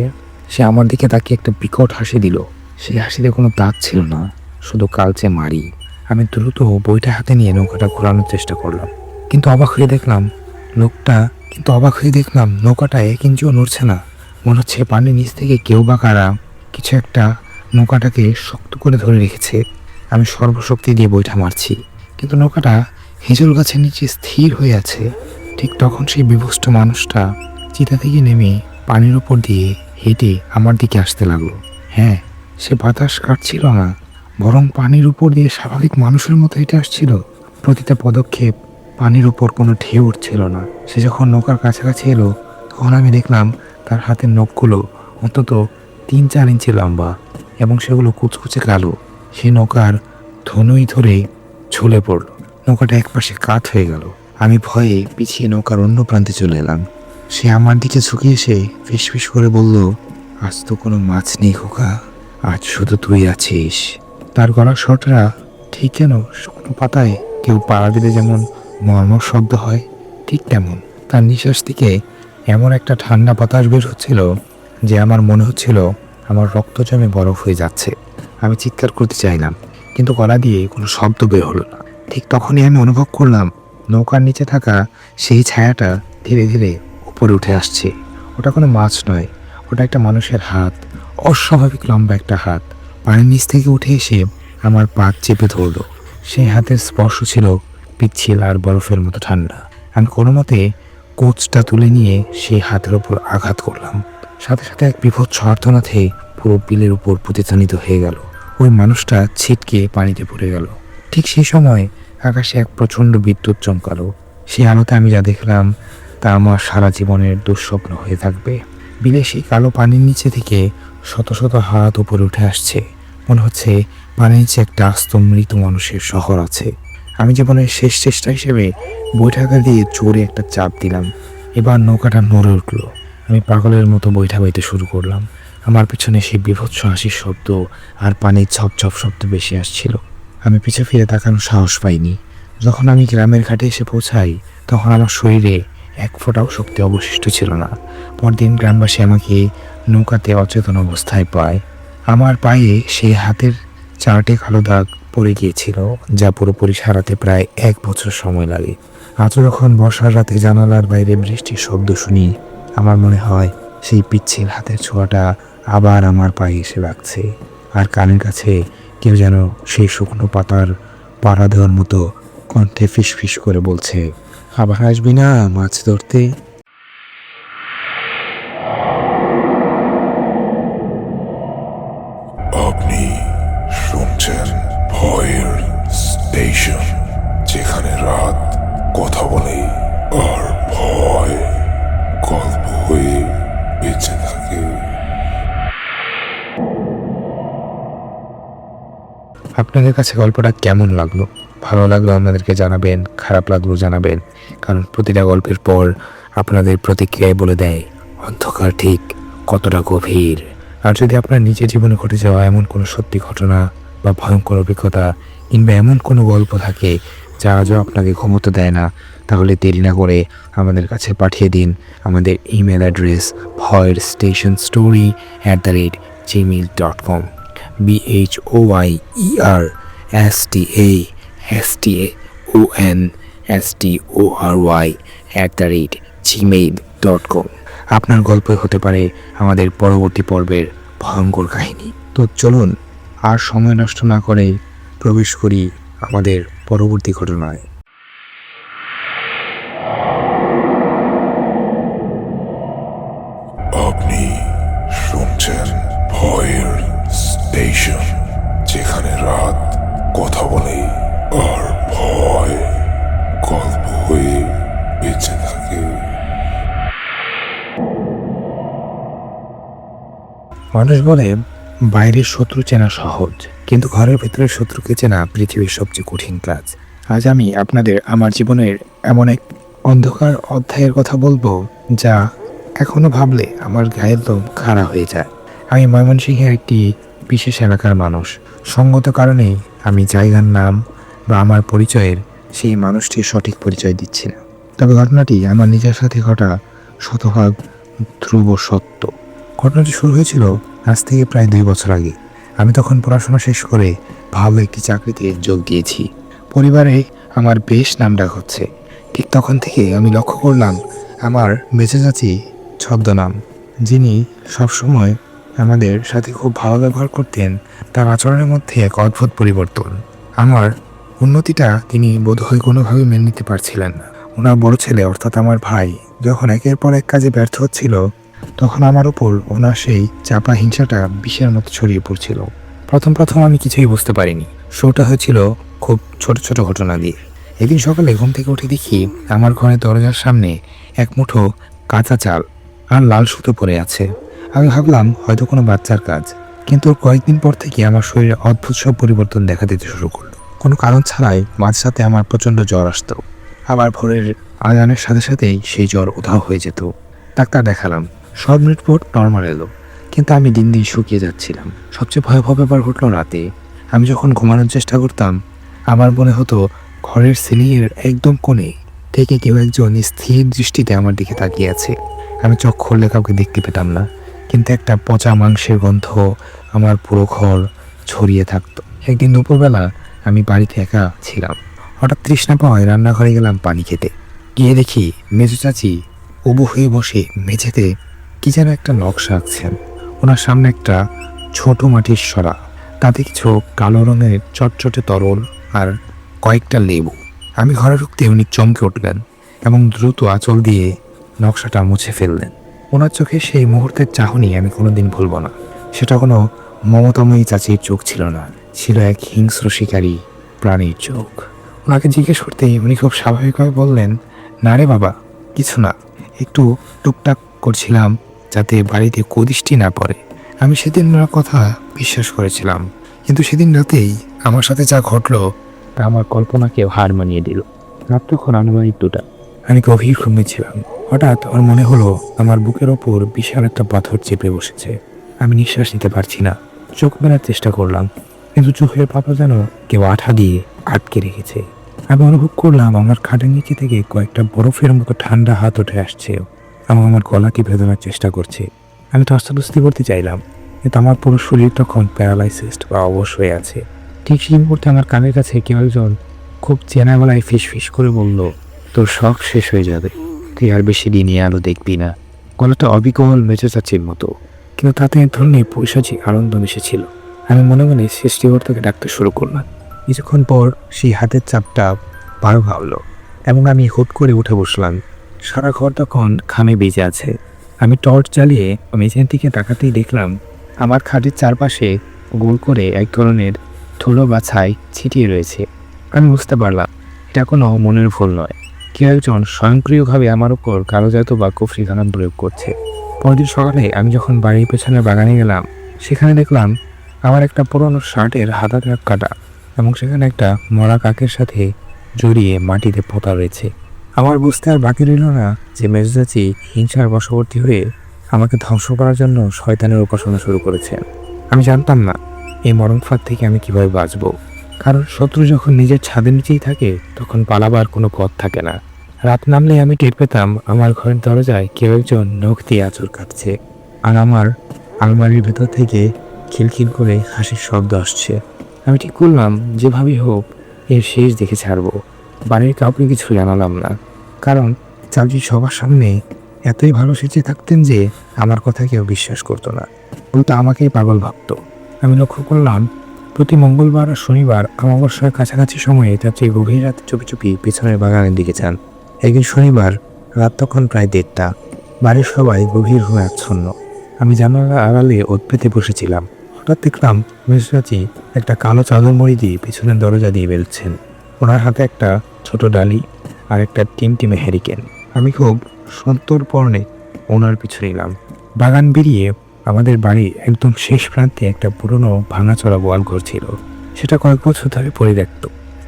সে আমার দিকে তাকিয়ে একটা বিকট হাসি দিল। সেই হাসিতে কোনো দাঁত ছিল না, শুধু কালচে মারি। আমি দ্রুত বইটা হাতে নিয়ে নৌকাটা ঘোরানোর চেষ্টা করলাম, কিন্তু অবাক হয়ে দেখলাম নৌকাটা এক ইঞ্চিও নড়ছে না। মনে হচ্ছে পানির নিচ থেকে কেউ বা কারা কিছু একটা নৌকাটাকে শক্ত করে ধরে রেখেছে। আমি সর্বশক্তি দিয়ে বইটা মারছি, কিন্তু নৌকাটা হেজল গাছের নিচে স্থির হয়ে আছে। ঠিক তখন সেই বিভস্ত মানুষটা চিতা থেকে নেমে পানির ওপর দিয়ে হেঁটে আমার দিকে আসতে লাগলো। হ্যাঁ, সে বাতাস কাটছিল না, বরং পানির উপর দিয়ে স্বাভাবিক মানুষের মতো হেঁটে আসছিল। প্রতিটা পদক্ষেপ পানির উপর কোনো ঢেউ উঠছিল না। সে যখন নৌকার কাছাকাছি এলো, তখন আমি দেখলাম তার হাতের নখগুলো অন্তত 3-4 ইঞ্চি লম্বা এবং সেগুলো কুচকুচে কালো। সে নৌকার ধনুই ধরে ঝুলে পড়ল। নৌকাটা একপাশে কাত হয়ে গেল। আমি ভয়ে পিছিয়ে নৌকার অন্য প্রান্তে চলে এলাম। সে আমার দিকে ঝুঁকে এসে ফিসফিস করে বলল, আজ তো কোনো মাছ নেই খোকা, আজ শুধু তুই আছিস। তার গলার স্বরটা ঠিক যেন শুকনো পাতায় কেউ পাড়া দিলে যেমন মর্মর শব্দ হয়, ঠিক তেমন। তার নিঃশ্বাস থেকে এমন একটা ঠান্ডা বাতাস বের হচ্ছিল যে আমার মনে হচ্ছিল আমার রক্ত জমে বরফ হয়ে যাচ্ছে। আমি চিৎকার করতে চাইলাম, কিন্তু গলা দিয়ে কোনো শব্দ বের হলো না। ঠিক তখনই আমি অনুভব করলাম নৌকার নিচে থাকা সেই ছায়াটা ধীরে ধীরে উপরে উঠে আসছে। ওটা কোনো মাছ নয়, ওটা একটা মানুষের হাত, অস্বাভাবিক লম্বা একটা হাত। পানির নিচ থেকে উঠে এসে আমার পা চেপে ধরলো। সেই হাতের স্পর্শ ছিল পিচ্ছিল আর বরফের মতো ঠান্ডা। আমি কোনো মতে কোচটা তুলে নিয়ে সেই হাতের ওপর আঘাত করলাম। সাথে সাথে এক বিভৎস আর্তনাদে পুরো বিলের উপর প্রতিধ্বনিত হয়ে গেল। ওই মানুষটা ছিটকে পানিতে পড়ে গেল। ঠিক সেই সময় আকাশে এক প্রচণ্ড বিদ্যুৎ চমকালো। সেই আলোতে আমি যা দেখলাম তা আমার সারা জীবনের দুঃস্বপ্ন হয়ে থাকবে। বিলে সেই কালো পানির নিচে থেকে শত শত হাত উপরে উঠে আসছে। মনে হচ্ছে পানির নিচে একটা আস্ত মৃত মানুষের শহর আছে। আমি জীবনের শেষ চেষ্টা হিসেবে বৈঠাকা দিয়ে জোরে একটা চাপ দিলাম। এবার নৌকাটা নড়ে উঠল। আমি পাগলের মতো বৈঠা বাইতে শুরু করলাম। আমার পিছনে সেই বিভৎস হাসির শব্দ আর পানির ঝপঝপ শব্দ বেশি আসছিল। আমি পিছে ফিরে তাকানোর সাহস পাইনি। যখন আমি গ্রামের ঘাটে এসে পৌঁছাই, তখন আমার শরীরে এক ফোঁটাও শক্তি অবশিষ্ট ছিল না। পরদিন গ্রামবাসী আমাকে নৌকাতে অচেতন অবস্থায় পায়। আমার পায়ে সেই হাতের 4টে কালো দাগ পড়ে গিয়েছিল, যা পুরোপুরি সারাতে প্রায় 1 বছর সময় লাগে। আজও যখন বর্ষার রাতে জানালার বাইরে বৃষ্টির শব্দ শুনি, আমার মনে হয় সেই পিচ্ছিল হাতের ছোঁয়াটা আবার আমার পায়ে এসে লাগছে, আর কানের কাছে কেউ যেন সেই শুকনো পাতার পাড়া দেওয়ার মতো কণ্ঠে ফিসফিস করে বলছে, আবার আসবি না মাছ ধরতে? আপনি শুনছেন ভয়ের স্টেশন, যেখানে রাত কথা বলে আর ভয় গল্প হয়ে বেঁচে থাকে। আপনাদের কাছে গল্পটা কেমন লাগলো? ভালো লাগলো আপনাদেরকে জানাবেন, খারাপ লাগলো জানাবেন, কারণ প্রতিটা গল্পের পর আপনাদের প্রতিক্রিয়ায় বলে দেয় অন্ধকার ঠিক কতটা গভীর। আর যদি আপনার নিজের জীবনে ঘটে যাওয়া এমন কোনো সত্যি ঘটনা বা ভয়ঙ্কর অভিজ্ঞতা কিংবা এমন কোনো গল্প থাকে যা আজও আপনাকে ঘুমোতে দেয় না, তাহলে দেরি না করে আমাদের কাছে পাঠিয়ে দিন। আমাদের ইমেল অ্যাড্রেস voyerstationstory@gmail.com BHOYERSTATIONSTORY@gmail.com। আপনার গল্পই হতে পারে আমাদের পরবর্তী পর্বের ভয়ঙ্কর কাহিনী। তো চলুন আর সময় নষ্ট না করে প্রবেশ করি আমাদের পরবর্তী ঘটনায়। আপনি শুনছেন ভয়ের স্টেশন, যেখানে রাত কথা বলে আর ভয় গল্প হয়ে বেঁচে থাকে। মানুষ বলে বাইরের শত্রু চেনা সহজ, কিন্তু ঘরের ভেতরে শত্রুকে চেনা পৃথিবীর সবচেয়ে কঠিন কাজ। আজ আমি আপনাদের আমার জীবনের এমন এক অন্ধকার অধ্যায়ের কথা বলবো যা এখনো ভাবলে আমার গায়ের লোম খাড়া হয়ে যায়। আমি ময়মনসিংহের একটি বিশেষ এলাকার মানুষ। সঙ্গত কারণে আমি জায়গার নাম বা আমার পরিচয়ের সেই মানুষটির সঠিক পরিচয় দিচ্ছি না, তবে ঘটনাটি আমার নিজের সাথে ঘটা শতভাগ ধ্রুব সত্য। ঘটনাটি শুরু হয়েছিল আজ থেকে প্রায় 2 বছর আগে। আমি তখন পড়াশোনা শেষ করে ভালো একটি চাকরিতে যোগ দিয়েছি। পরিবারে আমার বেশ নামডাক হচ্ছে। ঠিক তখন থেকে আমি লক্ষ্য করলাম আমার বেঁচে চাচি ছদ্মনাম, যিনি সবসময় আমাদের সাথে খুব ভালো ব্যবহার করতেন, তার আচরণের মধ্যে এক অদ্ভুত পরিবর্তন। আমার উন্নতিটা তিনি বোধহয় কোনোভাবে মেনে নিতে পারছিলেন না। ওনার বড় ছেলে অর্থাৎ আমার ভাই যখন একের পর এক কাজে ব্যর্থ হচ্ছিল, তখন আমার উপর ওনার সেই চাপা হিংসাটা বিষের মতো ছড়িয়ে পড়ছিল। প্রথম আমি কিছুই বুঝতে পারিনি। শোটা হয়েছিল খুব ছোট ছোট ঘটনা দিয়ে। একদিন সকালে ঘুম থেকে উঠে দেখি আমার ঘরের দরজার সামনে এক মুঠো কাঁচা চাল আর লাল সুতো পড়ে আছে। আমি ভাবলাম হয়তো কোনো বাচ্চার কাজ, কিন্তু কয়েকদিন পর থেকে আমার শরীরে অদ্ভুত সব পরিবর্তন দেখা দিতে শুরু করলো। কোনো কারণ ছাড়াই মাঝরাতে আমার প্রচণ্ড জ্বর আসতো। আবার ভোরের আজানের সাথে সাথেই সেই জ্বর উধাও হয়ে যেত। ডাক্তার দেখালাম, সব রিপোর্ট নর্মাল এলো, কিন্তু আমি দিন দিন শুকিয়ে যাচ্ছিলাম। সবচেয়ে ভয়াবহ ব্যাপার ঘটলো রাতে। আমি যখন ঘুমানোর চেষ্টা করতাম, আমার মনে হতো ঘরের সিলিংয়ের একদম কোণে থেকে কেউ একজন স্থির দৃষ্টিতে আমার দিকে তাকিয়ে আছে। আমি চোখ খুললে কাউকে দেখতে পেতাম না, কিন্তু একটা পচা মাংসের গন্ধ আমার পুরো ঘর ছড়িয়ে থাকতো। একদিন দুপুরবেলা আমি বাড়িতে একা ছিলাম। হঠাৎ তৃষ্ণা পাওয়ায় রান্নাঘরে গেলাম পানি খেতে। গিয়ে দেখি মেজো চাচি উবু হয়ে বসে মেঝেতে কি যেন একটা নকশা আঁকছেন। ওনার সামনে একটা ছোট মাটির সরা, তাতে কিছু কালো রঙের চটচটে তরল আর কয়েকটা লেবু। আমি ঘরে ঢুকতে উনি চমকে উঠলেন এবং দ্রুত আঁচল দিয়ে নকশাটা মুছে ফেললেন। ওনার চোখে সেই মুহূর্তের চাহনি আমি কোনোদিন ভুলব না। সেটা কোনো মমতাময়ী চাচির চোখ ছিল না, ছিল এক হিংস্র শিকারী প্রাণীর চোখ। ওনাকে জিজ্ঞেস করতেই উনি খুব স্বাভাবিকভাবে বললেন, না রে বাবা, কিছু না, একটু টুকটাক করছিলাম যাতে বাড়িতে কুদৃষ্টি না পড়ে। আমি সেদিন ওনার কথা বিশ্বাস করেছিলাম, কিন্তু সেদিন রাতেই আমার সাথে যা ঘটলো তা আমার কল্পনাকেও হার মানিয়ে দিল। রাত তখন আনুমানিক 2টা। আমি গভীর ঘুমিয়েছিলাম। হঠাৎ আমার মনে হলো আমার বুকের ওপর বিশাল একটা পাথর চেপে বসেছে। আমি নিঃশ্বাস নিতে পারছি না। চোখ মেলার চেষ্টা করলাম, কিন্তু চোখের পাতা যেন কেউ আঠা দিয়ে আটকে রেখেছে। আমি অনুভব করলাম আমার খাটের নিচে থেকে কয়েকটা বরফের মতো ঠান্ডা হাত উঠে আসছে এবং আমার গলাকে ভেদনার চেষ্টা করছে। আমি ধস্তাধস্তি করতে চাইলাম, কিন্তু আমার পুরো শরীর তখন প্যারালাইসিসড বা অবশ হয়ে আছে। ঠিক সেই মুহূর্তে আমার কানের কাছে কেউ একজন খুব চেনা গলায় ফিস করে বলল, তোর শখ শেষ হয়ে যাবে, তুই আর বেশি দিনই আলো দেখবি না। গলাটা অবিকল মেজো চাচির মতো, কিন্তু তাতে এক ধরনের পৈশাচিক আনন্দ মিশেছিল। আমি মনে মনে সৃষ্টিকর্তাকে ডাকতে শুরু করলাম। কিছুক্ষণ পর সেই হাতের চাপটা বারো ভাবলো এবং আমি হুট করে উঠে বসলাম। সারা ঘর তখন খামে বেজে আছে। আমি টর্চ জ্বালিয়ে মেঝের দিকে তাকাতেই দেখলাম আমার খাটের চারপাশে গোল করে এক ধরনের ধুলো বা ছাই ছিটিয়ে রয়েছে। আমি বুঝতে পারলাম এটা কোনো মনের ভুল নয়, কেউ একজন স্বয়ংক্রিয়ভাবে আমার উপর কালো জাত বা কুফরি ধারণ প্রয়োগ করছে। পরদিন সকালে আমি যখন বাড়ির পেছনে বাগানে গেলাম, সেখানে দেখলাম আমার একটা পুরনো শার্টের হাতা কাটা এবং সেখানে একটা মরা কাকের সাথে জড়িয়ে মাটিতে পোতা রয়েছে। আমার বুঝতে আর বাকি রইল না যে মেজো চাচি হিংসার বশবর্তী হয়ে আমাকে ধ্বংস করার জন্য শয়তানের উপাসনা শুরু করেছেন। আমি জানতাম না এই মরণ ফাঁদ থেকে আমি কিভাবে বাঁচব, কারণ শত্রু যখন নিজের ছাদের নিচেই থাকে তখন পালাবার কোনো পথ থাকে না। রাত নামলে আমি টের পেতাম আমার ঘরের দরজায় কেউ একজন নখ দিয়ে আঁচড় কাটছে, আর আমার আলমারির ভেতর থেকে খিলখিল করে হাসির শব্দ আসছে। আমি ঠিক করলাম যেভাবেই হোক এর শেষ দেখে ছাড়বো। বাড়ির কাউকে কিছু জানালাম না, কারণ চাচি সবার সামনে এতই ভালো সেজে থাকতেন যে আমার কথা কেউ বিশ্বাস করতো না, বলতো আমাকেই পাগল ভাবতো। আমি লক্ষ্য করলাম প্রতি মঙ্গলবার আর শনিবার অমাবস্যার কাছাকাছি সময়ে চাচি গভীর রাতে চুপি চুপি পেছনের বাগানের দিকে যান। একদিন শনিবার রাত তখন প্রায় 1:30। বাড়ির সবাই গভীর হয়ে আচ্ছন্ন। আমি জানালার আড়ালে ওত পেতে বসেছিলাম। হঠাৎ দেখলাম মেজো চাচি একটা কালো চাদর মুড়ি দিয়ে পিছনের দরজা দিয়ে বেরোচ্ছেন। ওনার হাতে একটা ছোট ডালি আর একটা টিমটিমে হ্যারিকেন। আমি খুব সন্তর্পণে ওনার পিছু নিলাম। বাগান বেরিয়ে আমাদের বাড়ির একদম শেষ প্রান্তে একটা পুরনো ভাঙাচোরা গোয়াল ঘর ছিল। সেটা কয়েক বছর ধরে পরিত্যক্ত।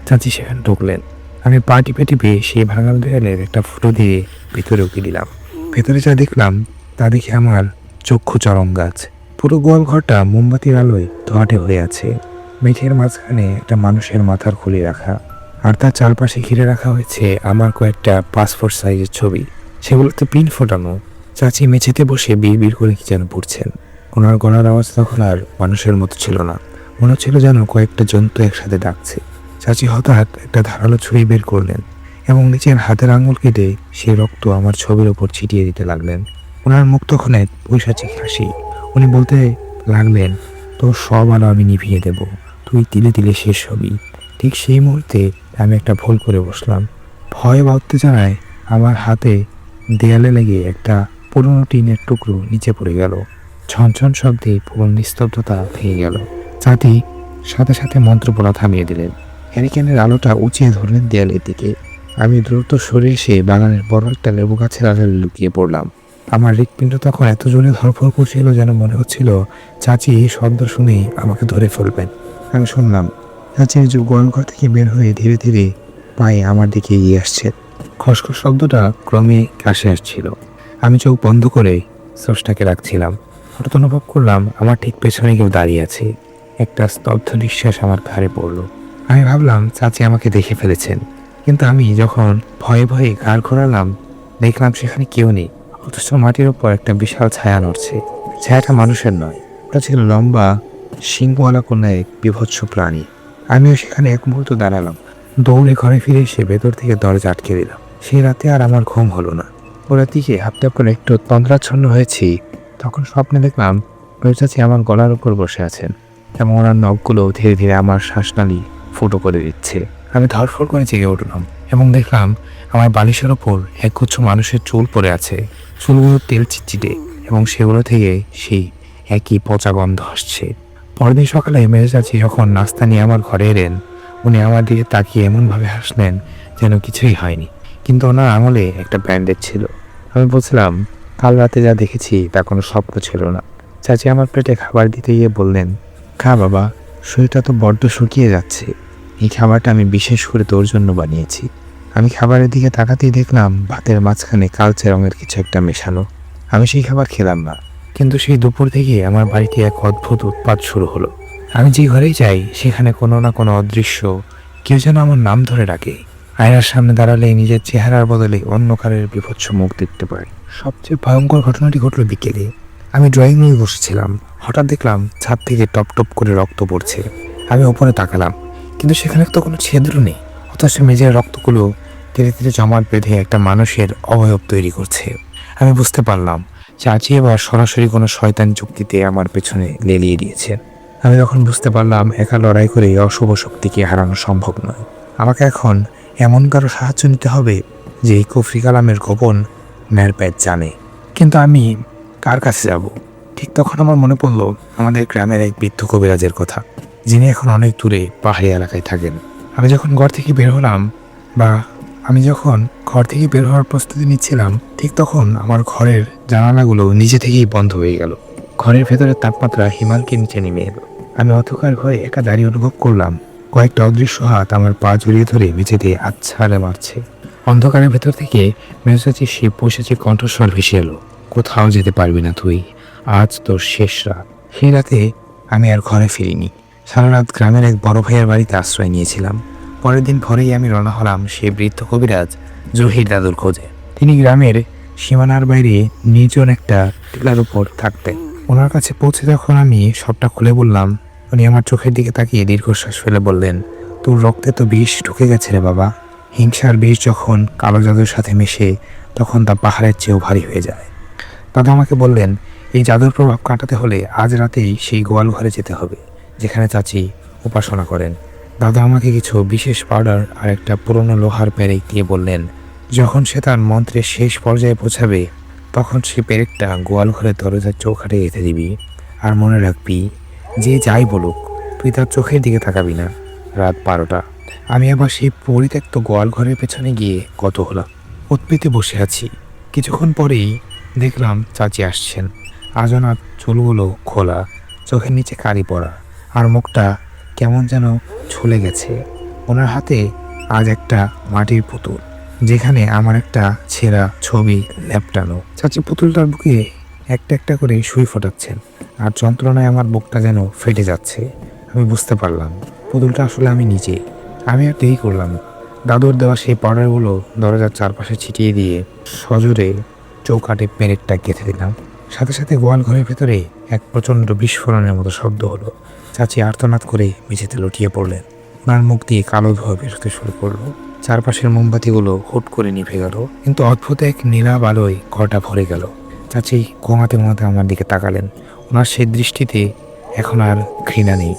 চাচি সেখানে ঢুকলেন। আমি পা টিপে টিপে সেই ভাঙাল দেয়ালের একটা ফুটো দিয়ে ভেতরে উকি দিলাম। ভেতরে যা দেখলাম তা দেখে আমার চক্ষু চরম গাছ। পুরো গোয়াল ঘরটা মোমবাতির আলোয় ধোঁয়াটে হয়ে আছে। মেঝের মাঝখানে একটা মানুষের মাথার খুলি রাখা, আর তার চারপাশে ঘিরে রাখা হয়েছে আমার কয়েকটা পাসপোর্ট সাইজের ছবি। সেগুলোতে পিন ফোটানো। চাচি মেঝেতে বসে বিড় করে কি যেন পড়ছেন। ওনার গলার আওয়াজ তখন আর মানুষের মতো ছিল না, মনে হচ্ছিল যেন কয়েকটা জন্তু একসাথে ডাকছে। চাচি হঠাৎ একটা ধারালো ছুরি বের করলেন এবং নিচের হাতের আঙুল কেটে সেই রক্ত আমার ছবির ওপর ছিটিয়ে দিতে লাগলেন। ওনার মুখ তখন এক পৈশাচিক হাসি। উনি বলতে লাগলেন, তোর সব আলো আমি নিভিয়ে দেব, তুই তিলে তিলে শেষ হবি। ঠিক সেই মুহূর্তে আমি একটা ভুল করে বসলাম। ভয় বা উত্তেজনায় আমার হাতে দেয়ালে লেগে একটা পুরনো টিনের টুকরো নিচে পড়ে গেল। ঝনঝন শব্দে পুরো নিস্তব্ধতা ভেঙে গেল। চাচি সাথে সাথে মন্ত্র পড়া থামিয়ে দিলেন। হ্যারিকেনের আলোটা উঁচিয়ে ধরলেন দেয়ালের দিকে। আমি দ্রুত সরে এসে বাগানের বড় একটা লেবু গাছের আড়ালে লুকিয়ে পড়লাম। আমার হৃৎপিণ্ড তখন এত জোরে ধরফর করছিল যেন মনে হচ্ছিল চাচি এই শব্দ শুনেই আমাকে ধরে ফেলবেন। আমি শুনলাম চাচি গোয়াল ঘর থেকে বের হয়ে ধীরে ধীরে পায়ে আমার দিকে এগিয়ে আসছে। খসখস শব্দটা ক্রমে কাছে আসছিল। আমি চোখ বন্ধ করে স্রষ্টাকে রাখছিলাম। হঠাৎ অনুভব করলাম আমার ঠিক পেছনে কেউ দাঁড়িয়ে আছে। একটা স্তব্ধ নিঃশ্বাস আমার ঘাড়ে পড়ল। আমি ভাবলাম চাচি আমাকে দেখে ফেলেছেন, কিন্তু আমি যখন ভয়ে ভয়ে ঘাড় ঘোরালাম দেখলাম সেখানে কেউ নেই, অথচ মাটির ওপর একটা বিশাল ছায়া নড়ছে। ছায়াটা মানুষের নয়, ওটা ছিল লম্বা শিংওয়ালা কোনো এক বিভৎস প্রাণী। আমিও সেখানে এক মুহূর্ত দাঁড়ালাম। দৌড়ে ঘরে ফিরে এসে ভেতর থেকে দরজা আটকে দিলাম। সেই রাতে আর আমার ঘুম হলো না। ওরা দিকে হাফটা করে একটু তন্দ্রাচ্ছন্ন হয়েছি, তখন স্বপ্নে দেখলাম মেজো চাচি আমার গলার উপর বসে আছেন এবং ওনার নখগুলো ধীরে ধীরে আমার শ্বাসনালী ফুটো করে দিচ্ছে। আমি ধরফর করে জেগে উঠলাম এবং দেখলাম আমার বালিশের ওপর একগুচ্ছ মানুষের চুল পড়ে আছে। চুলগুলো তেল চিটচিটে এবং সেগুলো থেকে সেই একই পচা গন্ধ আসছে। পরদিন সকালে মেজো চাচি যখন নাস্তা নিয়ে আমার ঘরে এলেন, উনি আমার দিকে তাকিয়ে এমনভাবে হাসলেন যেন কিছুই হয়নি, কিন্তু ওনার আঙুলে একটা ব্যান্ডেজ ছিল। আমি বলছিলাম, কাল রাতে যা দেখেছি তা কোনো স্বপ্ন ছিল না। চাচি আমার পেটে খাবার দিতে গিয়ে বললেন, খা বাবা, শরীরটা তো বড্ড শুকিয়ে যাচ্ছে। এই খাবারটা আমি বিশেষ করে তোর জন্য বানিয়েছি। আমি খাবারের দিকে তাকাতেই দেখলাম ভাতের মাঝখানে কালচে রঙের কিছু একটা মেশানো। আমি সেই খাবার খেলাম না, কিন্তু সেই দুপুর থেকে আমার বাড়িতে এক অদ্ভুত উৎপাত শুরু হলো। আমি যে ঘরেই যাই সেখানে কোনো না কোনো অদৃশ্য কেউ যেন আমার নাম ধরে ডাকে। আয়নার সামনে দাঁড়ালে নিজের চেহারার বদলে অন্য কারের বিভৎস মুখ দেখতে পাই। সবচেয়ে ভয়ঙ্কর ঘটনাটি ঘটল বিকেলে। আমি ড্রয়িং রুমে বসেছিলাম। হঠাৎ দেখলাম ছাদ থেকে টপ টপ করে রক্ত পড়ছে। আমি ওপরে তাকালাম, কিন্তু সেখানে তো কোনো ছিদ্র নেই, অথচ মেঝের রক্তগুলো ধীরে ধীরে জমাট বেঁধে একটা মানুষের অবয়ব তৈরি করছে। আমি বুঝতে পারলাম চাচি এবার সরাসরি কোনো শয়তান যুক্তিতে আমার পেছনে লেলিয়ে দিয়েছে। আমি তখন বুঝতে পারলাম একা লড়াই করে এই অশুভ শক্তিকে হারানো সম্ভব নয়। আমাকে এখন এমন কারো সাহায্য নিতে হবে যে এই কুফরি কালামের গোপন ন্যারপ্যাচ জানে। কিন্তু আমি কার কাছে যাব? ঠিক তখন আমার মনে পড়লো আমাদের গ্রামের এক বৃদ্ধ কবিরাজের কথা, যিনি এখন অনেক দূরে পাহাড়ি এলাকায় থাকেন। আমি যখন ঘর থেকে বের হওয়ার প্রস্তুতি নিচ্ছিলাম, ঠিক তখন আমার ঘরের জানালাগুলো নিজে থেকেই বন্ধ হয়ে গেল। ঘরের ভেতরে তাপমাত্রা হিমালকে নিচে নেমে এলো। আমি অন্ধকার ঘরে একা দাঁড়িয়ে অনুভব করলাম কয়েকটা অদৃশ্য হাত আমার পা জড়িয়ে ধরে মেঝেতে আচ্ছাড়ে মারছে। অন্ধকারের ভেতর থেকে মেজাজি সে পৈশাচিক কণ্ঠস্বর ভেসে এলো, কোথাও যেতে পারবি না তুই, আজ তোর শেষ রাত। সেই রাতে আমি আর ঘরে ফিরিনি। সারা রাত গ্রামের এক বড় ভাইয়ের বাড়িতে আশ্রয় নিয়েছিলাম। পরের দিন ভোরেই আমি রওনা হলাম সেই বৃদ্ধ কবিরাজ জহির দাদুর খোঁজে। তিনি গ্রামের সীমানার বাইরে নির্জন একটা টিলার উপর থাকতেন। ওনার কাছে পৌঁছে যখন আমি সবটা খুলে বললাম, উনি আমার চোখের দিকে তাকিয়ে দীর্ঘশ্বাস ফেলে বললেন, তোর রক্তে তো বিষ ঢুকে গেছে রে বাবা। হিংসার বিষ যখন কালো জাদুর সাথে মেশে তখন তা পাহাড়ের চেয়েও ভারী হয়ে যায়। দাদা আমাকে বললেন, এই জাদুর প্রভাব কাটাতে হলে আজ রাতেই সেই গোয়াল ঘরে যেতে হবে যেখানে চাচি উপাসনা করেন। দাদা আমাকে কিছু বিশেষ পাউডার আর একটা পুরনো লোহার পেরেক দিয়ে বললেন, যখন সে তার মন্ত্রের শেষ পর্যায়ে পৌঁছাবে তখন সে পেরেকটা গোয়াল ঘরের দরজার চৌকাঠে গেঁথে দিবি। আর মনে রাখবি, যে যাই বলুক তুই তার চোখের দিকে তাকাবি না। রাত 12টা। আমি আবার সেই পরিত্যক্ত গোয়াল ঘরের পেছনে গিয়ে কত হলাম। উৎপেতে বসে আছি। কিছুক্ষণ পরেই দেখলাম চাচি আসছেন। আজনার চুলগুলো খোলা, চোখের নিচে কালি পড়া, আর মুখটা কেমন যেন ছুলে গেছে। ওনার হাতে আজ একটা মাটির পুতুল, যেখানে আমার একটা ছেঁড়া ছবি ল্যাপটানো। চাচি পুতুলটার বুকে একটা একটা করে সুই ফোটাচ্ছেন, আর যন্ত্রণায় আমার বুকটা যেন ফেটে যাচ্ছে। আমি বুঝতে পারলাম পুতুলটা আসলে আমি নিজে। আমি আর দেরি করলাম না। দাদুর দেওয়া সেই পাউডারগুলো দরজার চারপাশে ছিটিয়ে দিয়ে সজোরে চৌকাঠে পেরেকটা গেঁথে দিলাম। সাথে সাথে গোয়াল ঘরের ভেতরে এক প্রচণ্ড বিস্ফোরণের মতো শব্দ হলো। চাচি আর্তনাদ করে মেঝেতে লুটিয়ে পড়লেন। ওনার মুখ দিয়ে কালো ধোঁয়া বেরোতে শুরু করলো। চারপাশের মোমবাতিগুলো হুট করে নিভে গেল, কিন্তু অদ্ভুত এক নীলাভ আলোয় ঘরটা ভরে গেল। চাচি ঘুমাতে ঘুমাতে আমার দিকে তাকালেন। ওনার সেই দৃষ্টিতে এখন আর ঘৃণা নেই,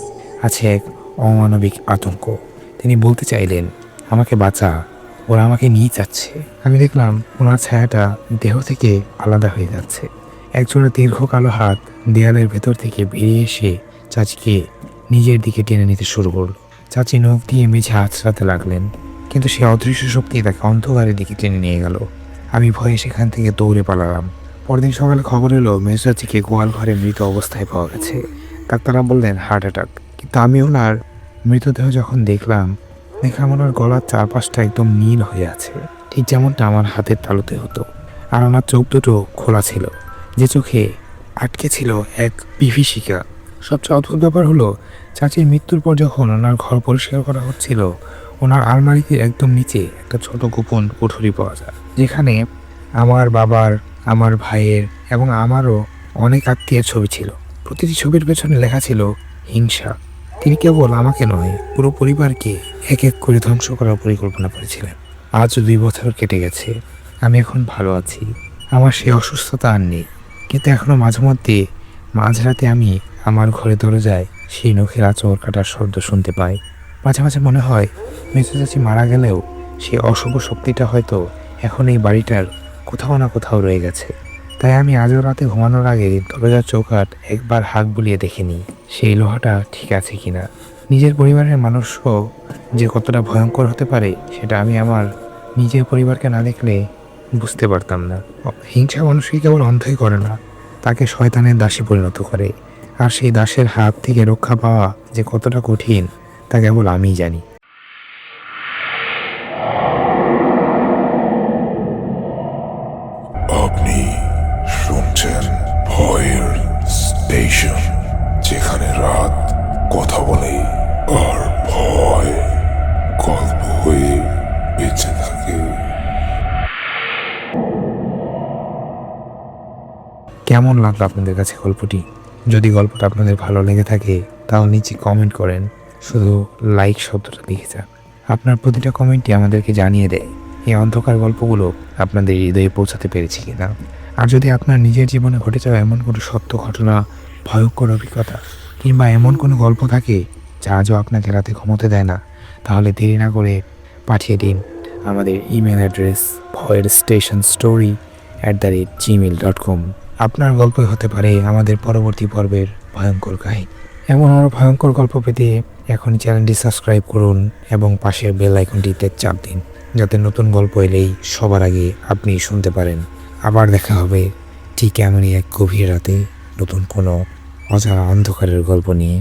আছে এক অমানবিক আতঙ্ক। তিনি বলতে চাইলেন, আমাকে বাঁচা, ওরা আমাকে নিয়ে যাচ্ছে। আমি দেখলাম ওনার ছায়াটা দেহ থেকে আলাদা হয়ে যাচ্ছে। একজোড়া দীর্ঘ কালো হাত দেয়ালের ভেতর থেকে বেরিয়ে এসে চাচিকে নিজের দিকে টেনে নিতে শুরু করলো। চাচি নখ দিয়ে মেঝে আছড়াতে লাগলেন, কিন্তু সে অদৃশ্য শক্তি তাকে অন্ধকারের দিকে টেনে নিয়ে গেল। আমি ভয়ে সেখান থেকে দৌড়ে পালালাম। পরদিন সকালে খবর এলো মেজ চাচিকে গোয়াল ঘরে মৃত অবস্থায় পাওয়া গেছে। ডাক্তাররা বললেন হার্ট অ্যাটাক। কিন্তু আমি ওনার মৃতদেহ যখন দেখলাম ওনার গলার চারপাশটা একদম নীল হয়ে আছে, ঠিক যেমনটা আমার হাতের তালুতে হতো। আর ওনার চোখ দুটো খোলা ছিল, যে চোখে আটকে ছিল এক বিভীষিকা। সবচেয়ে অদ্ভুত ব্যাপার হলো, চাচির মৃত্যুর পর যখন ওনার ঘর পরিষ্কার করা হচ্ছিল, ওনার আলমারিতে একদম নিচে একটা ছোট গোপন কুঠুরি পাওয়া যায়, যেখানে আমার বাবার, আমার ভাইয়ের এবং আমারও অনেক আত্মীয়ের ছবি ছিল। প্রতিটি ছবির পেছনে লেখা ছিল হিংসা। তিনি কেবল আমাকে নয়, পুরো পরিবারকে এক এক করে ধ্বংস করার পরিকল্পনা করেছিলেন। আজ 2 বছর কেটে গেছে। আমি এখন ভালো আছি, আমার সেই অসুস্থতা আর নেই। কিন্তু এখনও মাঝে মধ্যে মাঝরাতে আমি আমার ঘরে দরজায় সেই নখের আঁচড় কাটার শব্দ শুনতে পাই। মাঝে মাঝে মনে হয় মেজো চাচি মারা গেলেও সেই অশুভ শক্তিটা হয়তো এখন এই বাড়িটার কোথাও না কোথাও রয়ে গেছে। তাই আমি আজও রাতে ঘুমানোর আগে দরজার চৌকাঠ একবার হাত বুলিয়ে দেখে নিই সেই লোহাটা ঠিক আছে কিনা। নিজের পরিবারের মানুষও যে কতটা ভয়ঙ্কর হতে পারে সেটা আমি আমার নিজের পরিবারকে না দেখলে বুঝতে পারতাম না। হিংসা মানুষকে কেবল অন্ধই করে না, তাকে শয়তানের দাসী পরিণত করে। আর সেই দাসের হাত থেকে রক্ষা পাওয়া যে কতটা কঠিন তা কেবল আমিই জানি। আপনি শুনছেন ভয়ের স্টেশন, যেখানে রাত কথা বলে আর ভয় গল্প হয়ে বেঁচে থাকে। কেমন লাগলো আপনাদের কাছে গল্পটি? যদি গল্পটা আপনাদের ভালো লেগে থাকে তাহলে নিচে কমেন্ট করেন, শুধু লাইক শব্দটা লিখে যান। আপনার প্রতিটা কমেন্টই আমাদেরকে জানিয়ে দেয় এই অন্ধকার গল্পগুলো আপনাদের হৃদয়ে পৌঁছাতে পেরেছি কিনা। আর যদি আপনার নিজের জীবনে ঘটে যাওয়া এমন কোনো সত্য ঘটনা, ভয়ঙ্কর অভিজ্ঞতা কিংবা এমন কোনো গল্প থাকে যা আজও আপনাকে রাতে ঘুমোতে দেয় না, তাহলে দেরি না করে পাঠিয়ে দিন আমাদের ইমেল অ্যাড্রেস voyerstationstory@gmail.com। আপনার গল্পই হতে পারে আমাদের পরবর্তী পর্বের ভয়ঙ্কর কাহিনী। এমন আরও ভয়ঙ্কর গল্প পেতে এখনই চ্যানেলটি সাবস্ক্রাইব করুন এবং পাশের বেল আইকনটিতে চাপ দিন, যাতে নতুন গল্প এলেই সবার আগে আপনি শুনতে পারেন। আবার দেখা হবে ঠিক এমনই এক গভীর রাতে নতুন কোনো অজানা অন্ধকারের গল্প নিয়ে।